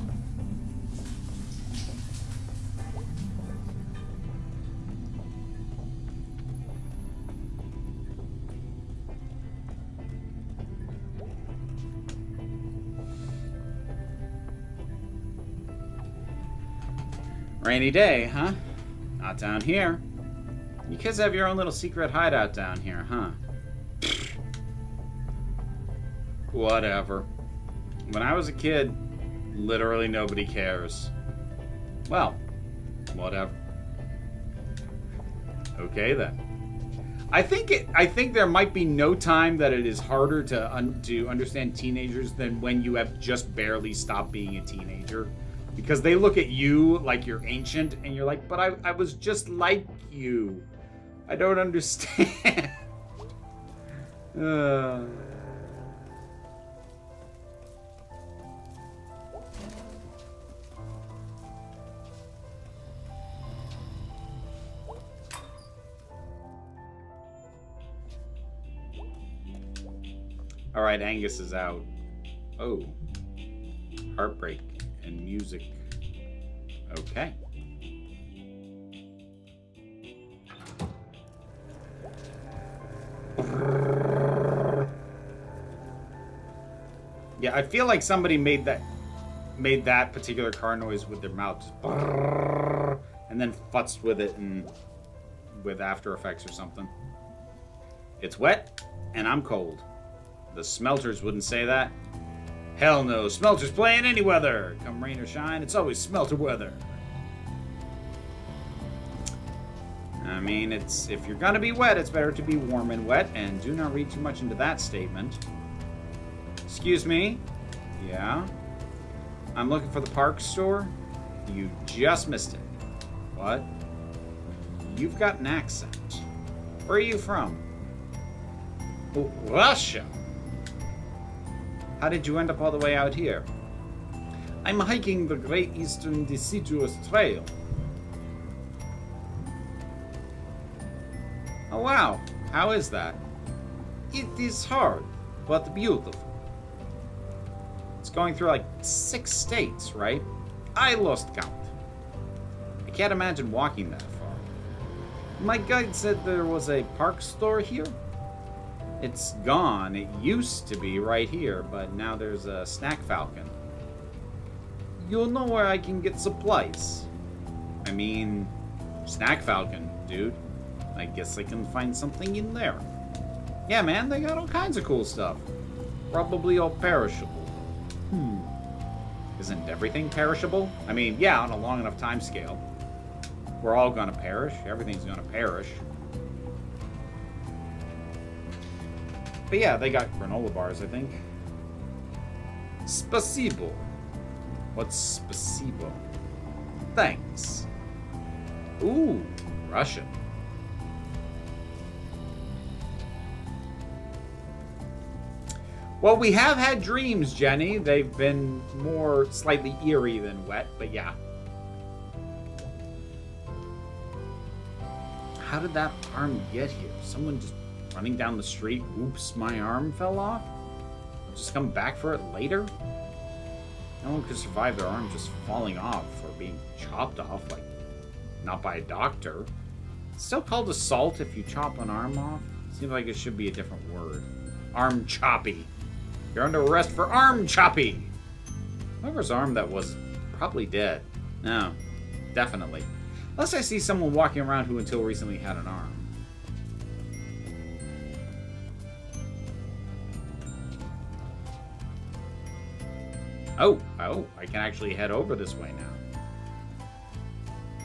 Rainy day, huh? Not down here. You kids have your own little secret hideout down here, huh? Whatever. When I was a kid, literally nobody cares. Well, whatever. Okay then. I think there might be no time that it is harder to understand teenagers than when you have just barely stopped being a teenager. Because they look at you like you're ancient, and you're like, but I was just like you. I don't understand. All right, Angus is out. Oh. Heartbreak and music. Okay. Yeah, I feel like somebody made that particular car noise with their mouth, just and then futzed with it and with After Effects or something. It's wet and I'm cold. The Smelters wouldn't say that. Hell no, Smelters play in any weather. Come rain or shine, it's always Smelter weather. I mean, if you're gonna be wet, it's better to be warm and wet, and do not read too much into that statement. Excuse me? Yeah? I'm looking for the park store? You just missed it. What? You've got an accent. Where are you from? Oh, Russia! How did you end up all the way out here? I'm hiking the Great Eastern Deciduous Trail. Oh wow, how is that? It is hard, but beautiful. It's going through like 6 states, right? I lost count. I can't imagine walking that far. My guide said there was a park store here. It's gone. It used to be right here, but now there's a Snack Falcon. You'll know where I can get supplies. I mean, Snack Falcon, dude. I guess I can find something in there. Yeah, man, they got all kinds of cool stuff. Probably all perishable. Isn't everything perishable? I mean, yeah, on a long enough time scale. We're all gonna perish. Everything's gonna perish. But yeah, they got granola bars, I think. Spasibo. What's spasibo? Thanks. Ooh, Russian. Well, we have had dreams, Jenny. They've been more slightly eerie than wet, but yeah. How did that arm get here? Someone just running down the street, oops, my arm fell off? I'll just come back for it later? No one could survive their arm just falling off or being chopped off, like, not by a doctor. It's still called assault if you chop an arm off. Seems like it should be a different word. Arm choppy. You're under arrest for arm choppy. Whoever's arm that was probably dead. No, definitely. Unless I see someone walking around who until recently had an arm. Oh, I can actually head over this way now.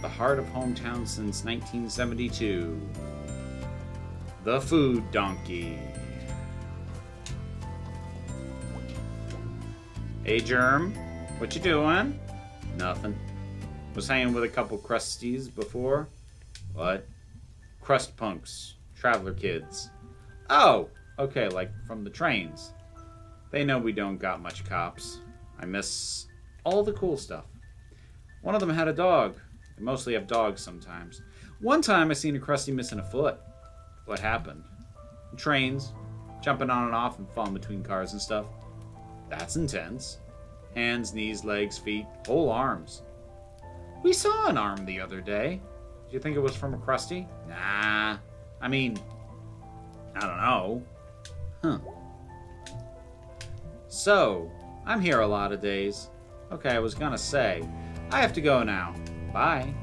The heart of hometown since 1972. The food donkey. Hey, Germ. What you doing? Nothing. Was hanging with a couple crusties before. What? Crust punks. Traveler kids. Oh, okay, like from the trains. They know we don't got much cops. I miss all the cool stuff. One of them had a dog. They mostly have dogs sometimes. One time I seen a crusty missing a foot. What happened? Trains. Jumping on and off and falling between cars and stuff. That's intense. Hands, knees, legs, feet, whole arms. We saw an arm the other day. Do you think it was from a crusty? Nah. I mean, I don't know. Huh. So, I'm here a lot of days. Okay, I was gonna say, I have to go now. Bye.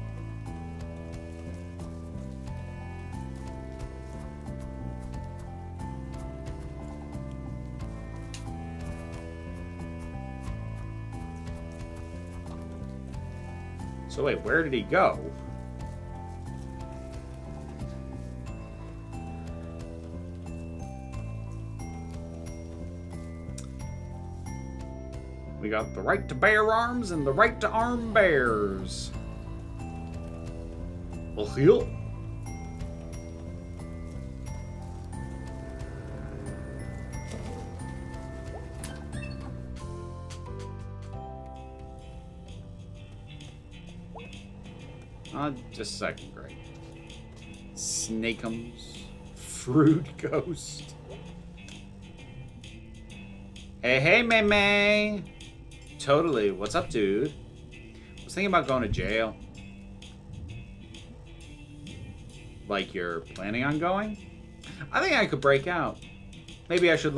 So wait, where did he go? We got the right to bear arms and the right to arm bears. Well, heel. Just second grade. Snakeums. Fruit ghost. Hey, May. Totally. What's up, dude? I was thinking about going to jail. Like you're planning on going? I think I could break out. Maybe I should,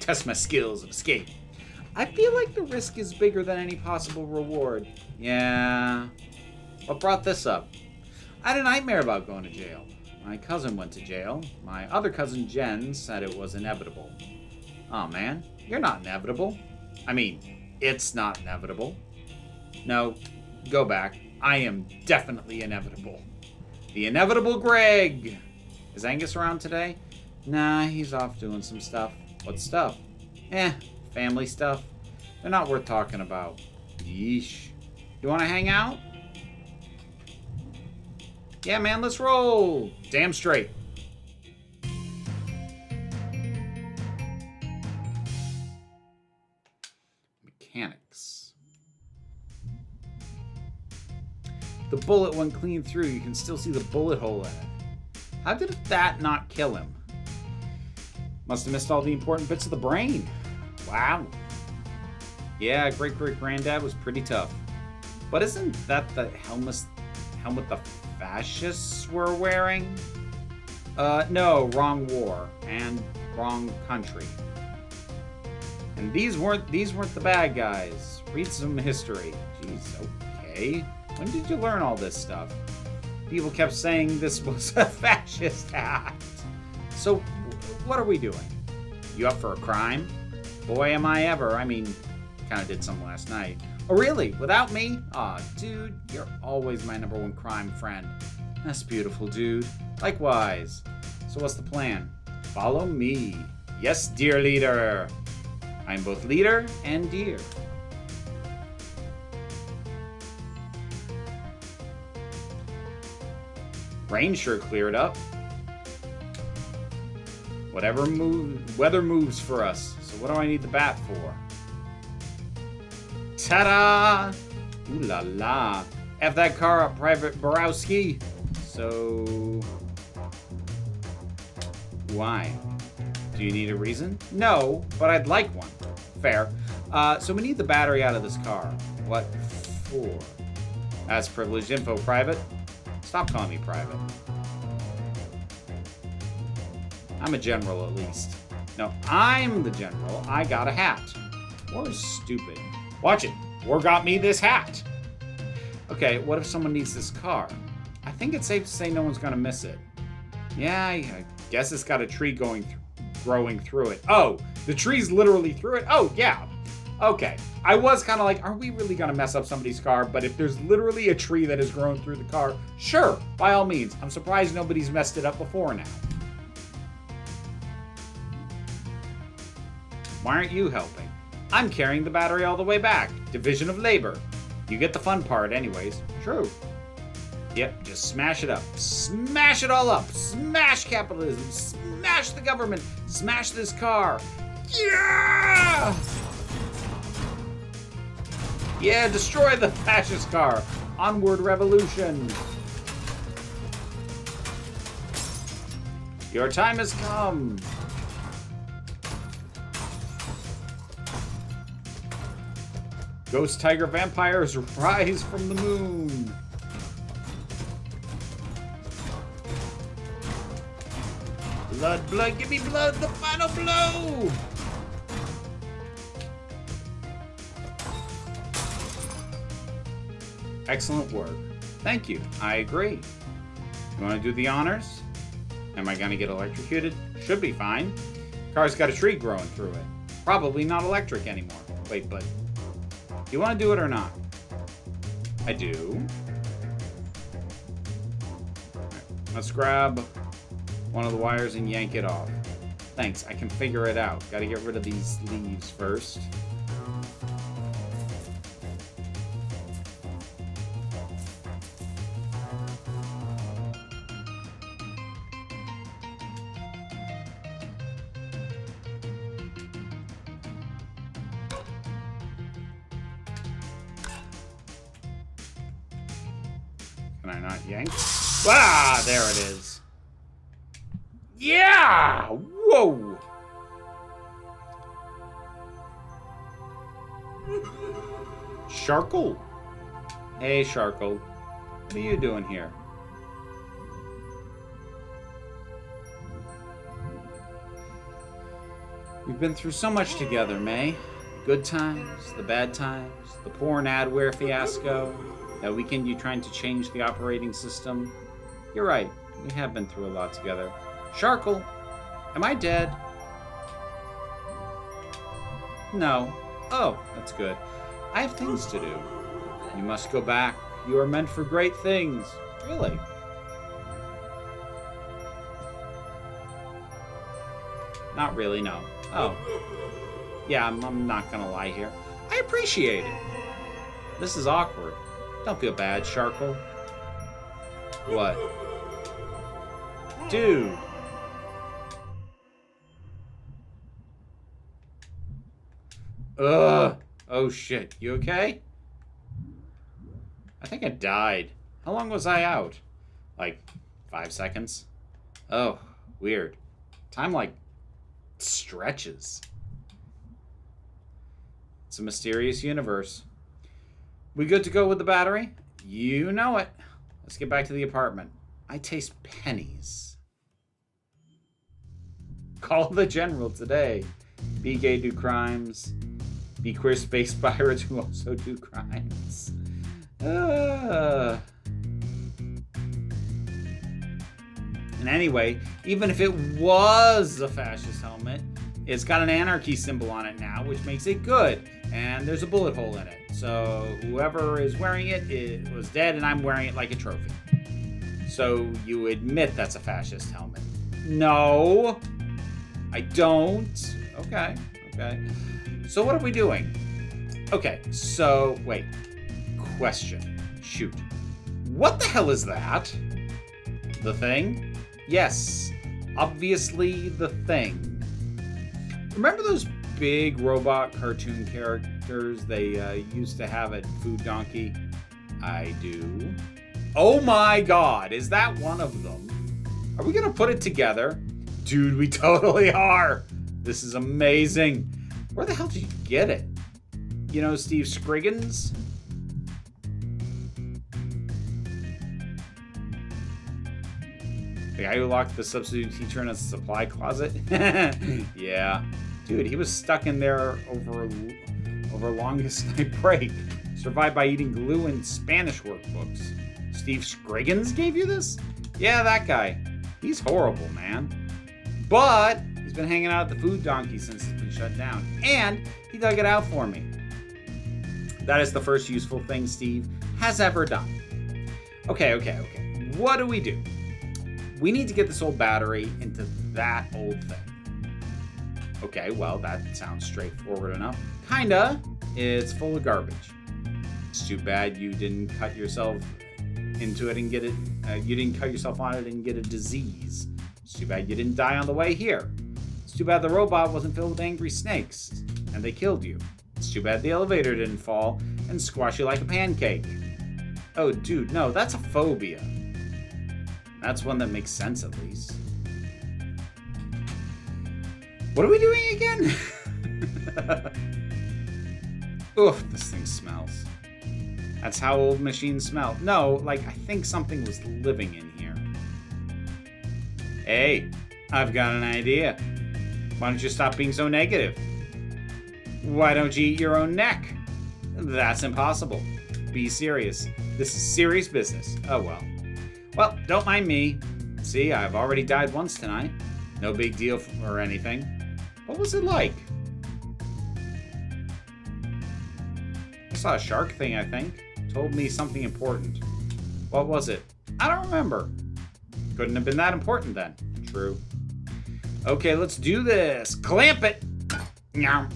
test my skills of escape. I feel like the risk is bigger than any possible reward. Yeah. What brought this up? I had a nightmare about going to jail. My cousin went to jail. My other cousin, Jen, said it was inevitable. Oh, man. You're not inevitable. I mean, it's not inevitable. No, go back. I am definitely inevitable. The inevitable Greg. Is Angus around today? Nah, he's off doing some stuff. What stuff? Family stuff. They're not worth talking about. Yeesh. You want to hang out? Yeah, man, let's roll. Damn straight. Mechanics. The bullet went clean through. You can still see the bullet hole in it. How did that not kill him? Must have missed all the important bits of the brain. Wow. Yeah, great-great-granddad was pretty tough. But isn't that the helmet the fascists were wearing? No, wrong war and wrong country. And these weren't the bad guys. Read some history. Jeez, okay. When did you learn all this stuff? People kept saying this was a fascist act. So, what are we doing? You up for a crime? Boy, am I ever. I mean, kind of did some last night. Oh, really? Without me? Aw, dude, you're always my number one crime friend. That's beautiful, dude. Likewise. So what's the plan? Follow me. Yes, dear leader. I'm both leader and dear. Rain sure cleared up. Weather moves for us. So what do I need the bat for? Ta-da! Ooh la la. F that car up, Private Borowski. So... why? Do you need a reason? No, but I'd like one. Fair. So we need the battery out of this car. What for? That's privileged info, Private. Stop calling me Private. I'm a general, at least. No, I'm the general. I got a hat. War is stupid. Watch it. War got me this hat. Okay, what if someone needs this car? I think it's safe to say no one's gonna miss it. Yeah, I guess it's got a tree growing through it. Oh, the tree's literally through it? Oh, yeah. Okay. I was kind of like, are we really gonna mess up somebody's car? But if there's literally a tree that has grown through the car, sure, by all means. I'm surprised nobody's messed it up before now. Why aren't you helping? I'm carrying the battery all the way back. Division of labor. You get the fun part anyways. True. Yep, just smash it up. Smash it all up. Smash capitalism. Smash the government. Smash this car. Yeah! Yeah, destroy the fascist car. Onward revolution. Your time has come. Ghost tiger vampires rise from the moon. Blood, blood, give me blood, the final blow! Excellent work. Thank you. I agree. You want to do the honors? Am I going to get electrocuted? Should be fine. Car's got a tree growing through it. Probably not electric anymore. Wait, but you want to do it or not? I do. Right, let's grab one of the wires and yank it off. Thanks, I can figure it out. Gotta get rid of these leaves first. Can I not yank? Ah, there it is. Yeah! Whoa! Sharkle? Hey, Sharkle. What are you doing here? We've been through so much together, May. The good times, the bad times, the porn adware fiasco, that weekend you trying to change the operating system. You're right, we have been through a lot together. Sharkle, am I dead? No. Oh, that's good. I have things to do. You must go back. You are meant for great things. Really? Not really, no. Oh. Yeah, I'm not gonna lie here. I appreciate it. This is awkward. Don't feel bad, Sharkle. What? Dude. Ugh. Oh shit. You okay? I think I died. How long was I out? Like 5 seconds? Oh, weird. Time like stretches. It's a mysterious universe. We good to go with the battery? You know it. Let's get back to the apartment. I taste pennies. Call the general today. Be gay, do crimes. Be queer space pirates who also do crimes. And anyway, even if it was a fascist helmet, it's got an anarchy symbol on it now, which makes it good. And there's a bullet hole in it. So whoever is wearing it, it was dead, and I'm wearing it like a trophy. So you admit that's a fascist helmet? No, I don't. Okay. So what are we doing? Okay, so wait. Question. Shoot. What the hell is that? The Thing? Yes, obviously The Thing. Remember those big robot cartoon characters they used to have at Food Donkey? I do. Oh my god, is that one of them? Are we gonna put it together? Dude, we totally are. This is amazing. Where the hell did you get it? You know Steve Scriggins? The guy who locked the substitute teacher in a supply closet? Yeah. Dude, he was stuck in there over longest night break. Survived by eating glue and Spanish workbooks. Steve Scriggins gave you this? Yeah, that guy. He's horrible, man. But he's been hanging out at the Food Donkey since it's been shut down. And he dug it out for me. That is the first useful thing Steve has ever done. Okay. What do? We need to get this old battery into that old thing. Okay, well, that sounds straightforward enough. Kinda. It's full of garbage. It's too bad you didn't cut yourself into it and get it. You didn't cut yourself on it and get a disease. It's too bad you didn't die on the way here. It's too bad the robot wasn't filled with angry snakes and they killed you. It's too bad the elevator didn't fall and squash you like a pancake. Oh, dude, no, that's a phobia. That's one that makes sense, at least. What are we doing again? Oof, this thing smells. That's how old machines smell. No, like, I think something was living in here. Hey, I've got an idea. Why don't you stop being so negative? Why don't you eat your own neck? That's impossible. Be serious. This is serious business. Oh well. Well, don't mind me. See, I've already died once tonight. No big deal or anything. What was it like? I saw a shark thing, I think. Told me something important. What was it? I don't remember. Couldn't have been that important then. True. Okay, let's do this. Clamp it. Meow.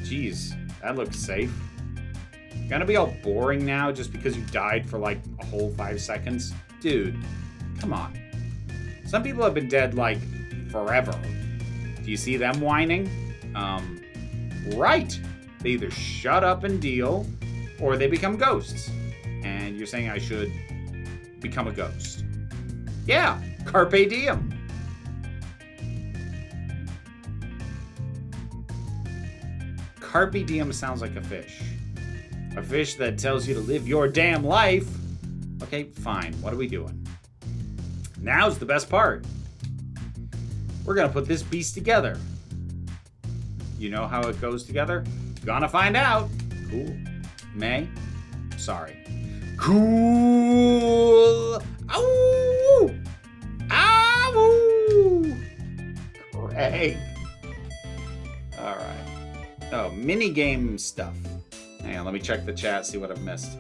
Jeez, that looks safe. Gonna be all boring now just because you died for like a whole 5 seconds? Dude, come on. Some people have been dead like forever. Do you see them whining? Right. They either shut up and deal or they become ghosts. And you're saying I should become a ghost. Yeah, carpe diem. Carpe diem sounds like a fish. A fish that tells you to live your damn life. Okay, fine. What are we doing? Now's the best part. We're gonna put this beast together. You know how it goes together? Gonna find out. Cool. May? Sorry. Cool. Ow! Ow! Craig. Alright. Oh, mini game stuff. Hang on, let me check the chat, see what I've missed.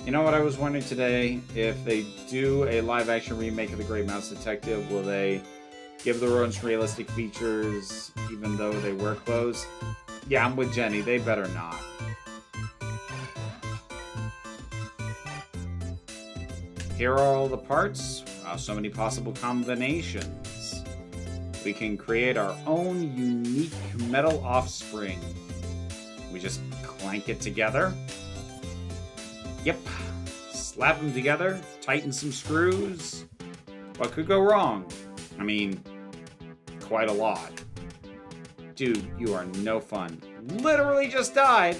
You know what I was wondering today? If they do a live-action remake of The Great Mouse Detective, will they give the rodents realistic features even though they wear clothes? Yeah, I'm with Jenny. They better not. Here are all the parts. Wow, so many possible combinations. We can create our own unique metal offspring. We just clank it together. Yep. Slap them together, tighten some screws. What could go wrong? I mean, quite a lot. Dude, you are no fun. Literally just died.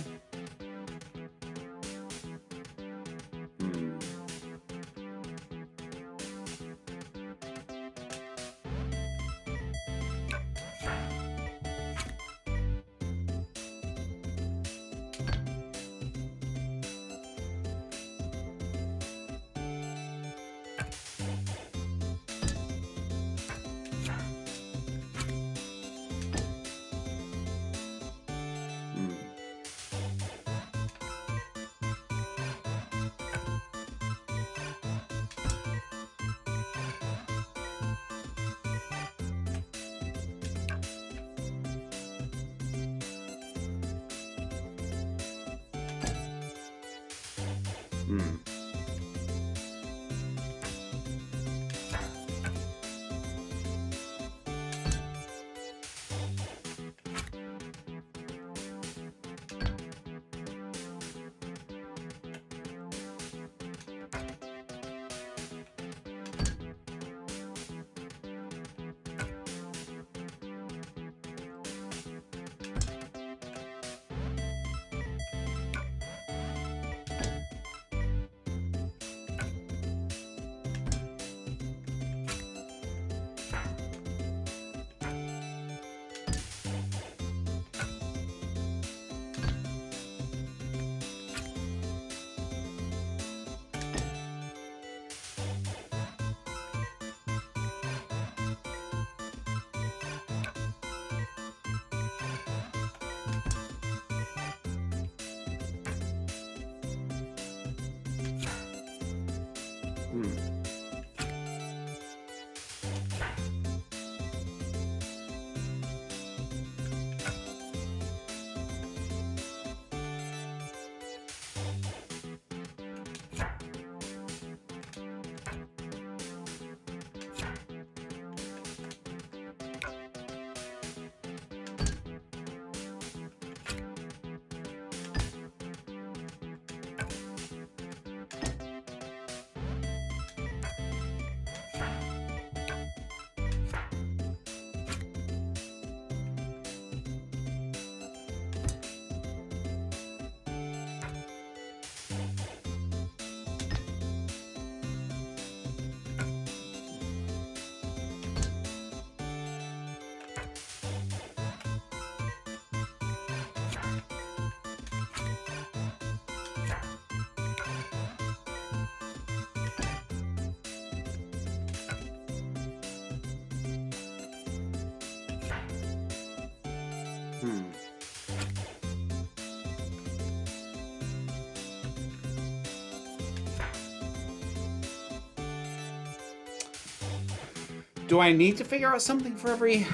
Do I need to figure out something for every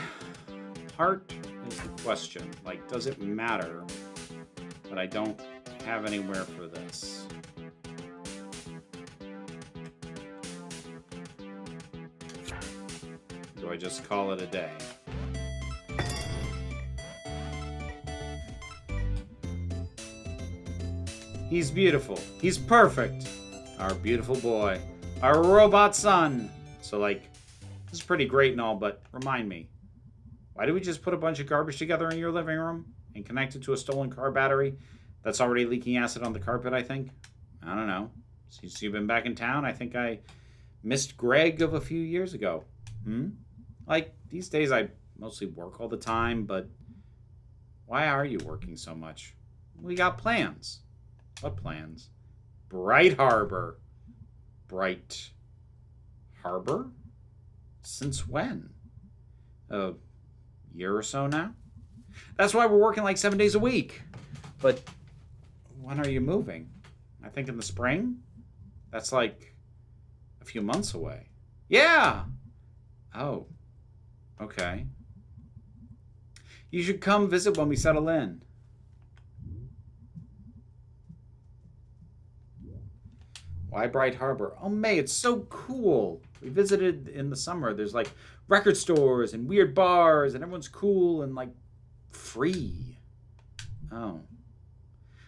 heart? Is the question. Like, does it matter that I don't have anywhere for this? Do I just call it a day? He's beautiful. He's perfect. Our beautiful boy. Our robot son. So, like, this is pretty great and all, but remind me, why did we just put a bunch of garbage together in your living room and connect it to a stolen car battery that's already leaking acid on the carpet, I think? I don't know. Since you've been back in town, I think I missed Greg of a few years ago. Like, these days I mostly work all the time, but why are you working so much? We got plans. What plans? Bright Harbor. Bright Harbor? Since when? A year or so now? That's why we're working like 7 days a week. But when are you moving? I think in the spring? That's like a few months away. Yeah! Oh. Okay. You should come visit when we settle in. Why Bright Harbor? Oh, May, it's so cool. We visited in the summer. There's like record stores and weird bars and everyone's cool and like free. Oh.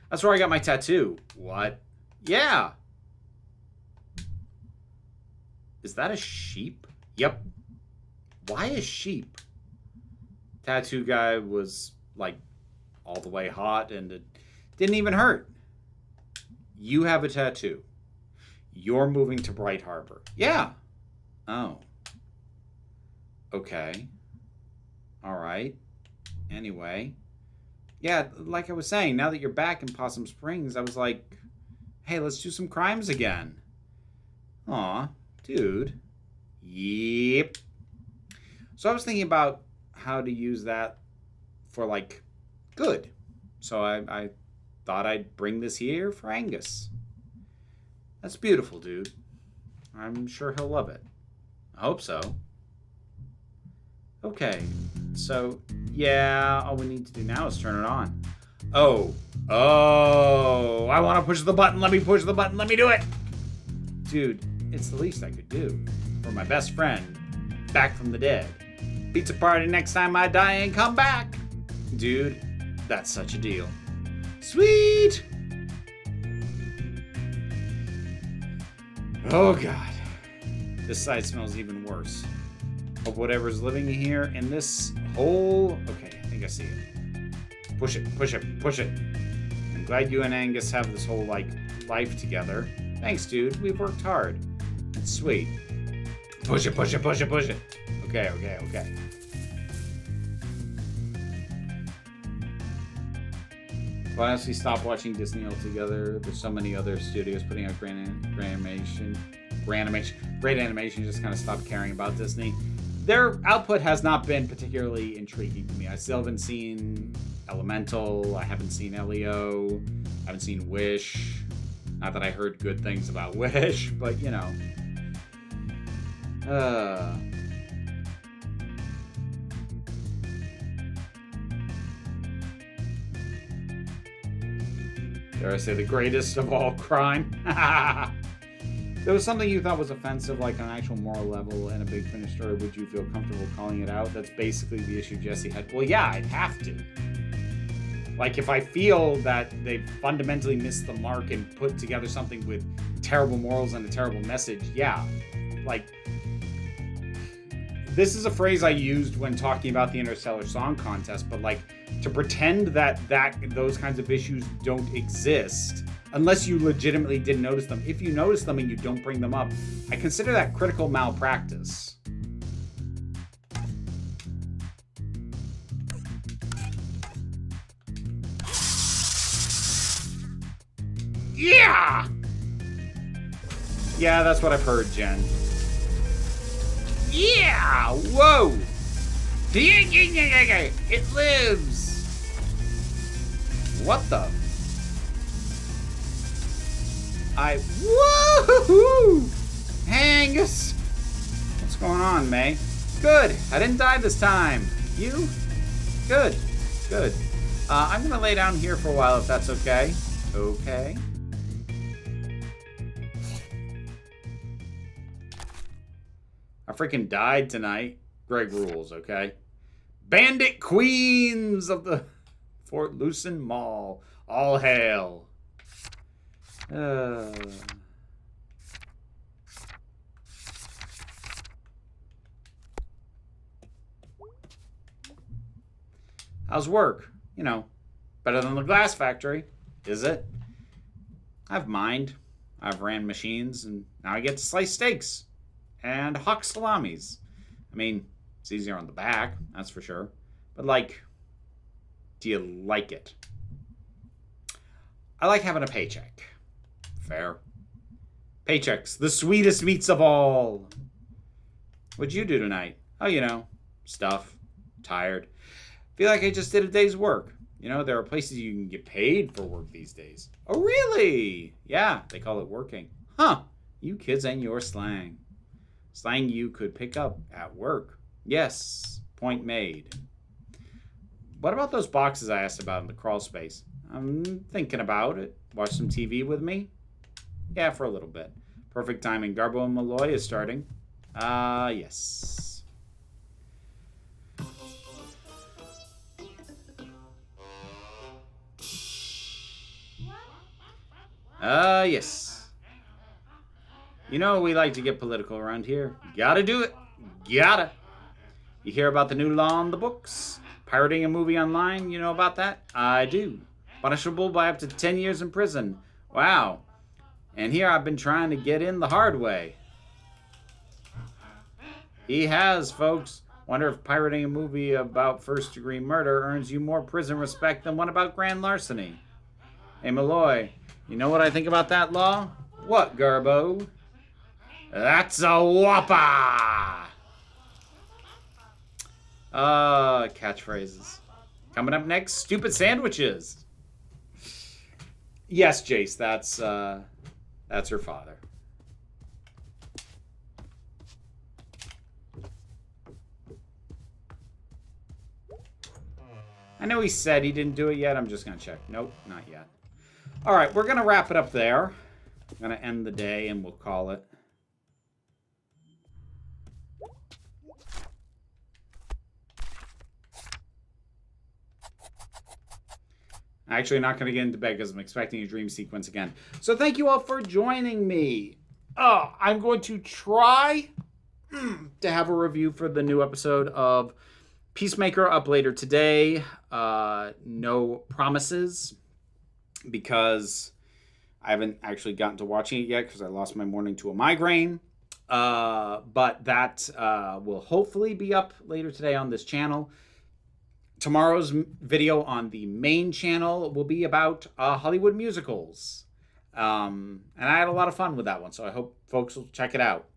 That's where I got my tattoo. What? Yeah. Is that a sheep? Yep. Why a sheep? Tattoo guy was like all the way hot and it didn't even hurt. You have a tattoo. You're moving to Bright Harbor. Yeah. Oh. Okay. All right. Anyway. Yeah, like I was saying, now that you're back in Possum Springs, I was like, hey, let's do some crimes again. Aw, dude. Yep. So I was thinking about how to use that for, like, good. So I thought I'd bring this here for Angus. That's beautiful, dude. I'm sure he'll love it. I hope so. Okay, so, yeah, all we need to do now is turn it on. Oh, I want to push the button. Let me push the button. Let me do it. Dude, it's the least I could do for my best friend, back from the dead. Pizza party next time I die and come back. Dude, that's such a deal. Sweet. Oh, God. This side smells even worse. Of whatever's living here in this hole. Okay, I think I see it. Push it, push it, push it. I'm glad you and Angus have this whole, like, life together. Thanks, dude. We've worked hard. It's sweet. Push it, push it, push it, push it. Okay. Why don't we stop watching Disney altogether? There's so many other studios putting out great animation. Just kind of stopped caring about Disney. Their output has not been particularly intriguing to me. I still haven't seen Elemental. I haven't seen Elio. I haven't seen Wish. Not that I heard good things about Wish, but you know. Dare I say the greatest of all crime? There was something you thought was offensive, like on an actual moral level in a Big Finish story, would you feel comfortable calling it out? That's basically the issue Jesse had. Well, yeah, I'd have to. Like, if I feel that they fundamentally missed the mark and put together something with terrible morals and a terrible message, yeah. Like, this is a phrase I used when talking about the Interstellar Song Contest, but like, to pretend that those kinds of issues don't exist, unless you legitimately didn't notice them. If you notice them and you don't bring them up, I consider that critical malpractice. Yeah! Yeah, that's what I've heard, Jen. Yeah! Whoa! It lives! What the? Woohoo! Hey, Angus! What's going on, May? Good. I didn't die this time. You? Good. Good. I'm gonna lay down here for a while if that's okay. Okay. I freaking died tonight. Greg rules, okay? Bandit Queens of the Fort Lucin Mall. All hail. How's work? You know, better than the glass factory, is it? I've mined. I've ran machines, and now I get to slice steaks and hawk salamis. I mean, it's easier on the back, that's for sure. But, like, do you like it? I like having a paycheck. Fair. Paychecks, the sweetest meats of all. What'd you do tonight? Oh, you know, stuff. Tired. Feel like I just did a day's work. You know, there are places you can get paid for work these days. Oh, really? Yeah, they call it working. Huh. You kids and your slang. Slang you could pick up at work. Yes, point made. What about those boxes I asked about in the crawl space? I'm thinking about it. Watch some TV with me? Yeah, for a little bit. Perfect timing. Garbo and Malloy is starting. Yes. Yes. You know, we like to get political around here. Gotta do it. Gotta. You hear about the new law on the books? Pirating a movie online, you know about that? I do. Punishable by up to 10 years in prison. Wow. And here I've been trying to get in the hard way. He has, folks. Wonder if pirating a movie about first-degree murder earns you more prison respect than one about grand larceny. Hey, Malloy, you know what I think about that law? What, Garbo? That's a whopper! Catchphrases. Coming up next, stupid sandwiches. Yes, Jace, that's her father. I know he said he didn't do it yet. I'm just going to check. Nope, not yet. All right, we're going to wrap it up there. I'm going to end the day and we'll call it. Actually, not going to get into bed because I'm expecting a dream sequence again. So thank you all for joining me. I'm going to try to have a review for the new episode of Peacemaker up later today. No promises because I haven't actually gotten to watching it yet because I lost my morning to a migraine. But that will hopefully be up later today on this channel. Tomorrow's video on the main channel will be about Hollywood musicals. And I had a lot of fun with that one, so I hope folks will check it out.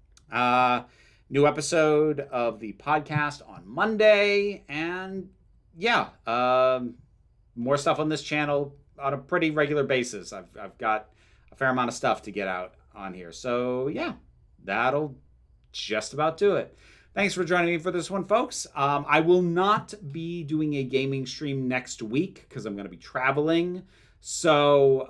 New episode of the podcast on Monday. And yeah, more stuff on this channel on a pretty regular basis. I've got a fair amount of stuff to get out on here. So yeah, that'll just about do it. Thanks for joining me for this one, folks. I will not be doing a gaming stream next week because I'm going to be traveling. So,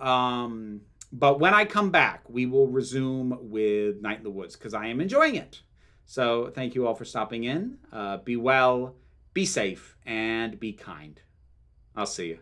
but when I come back, we will resume with Night in the Woods because I am enjoying it. So thank you all for stopping in. Be well, be safe, and be kind. I'll see you.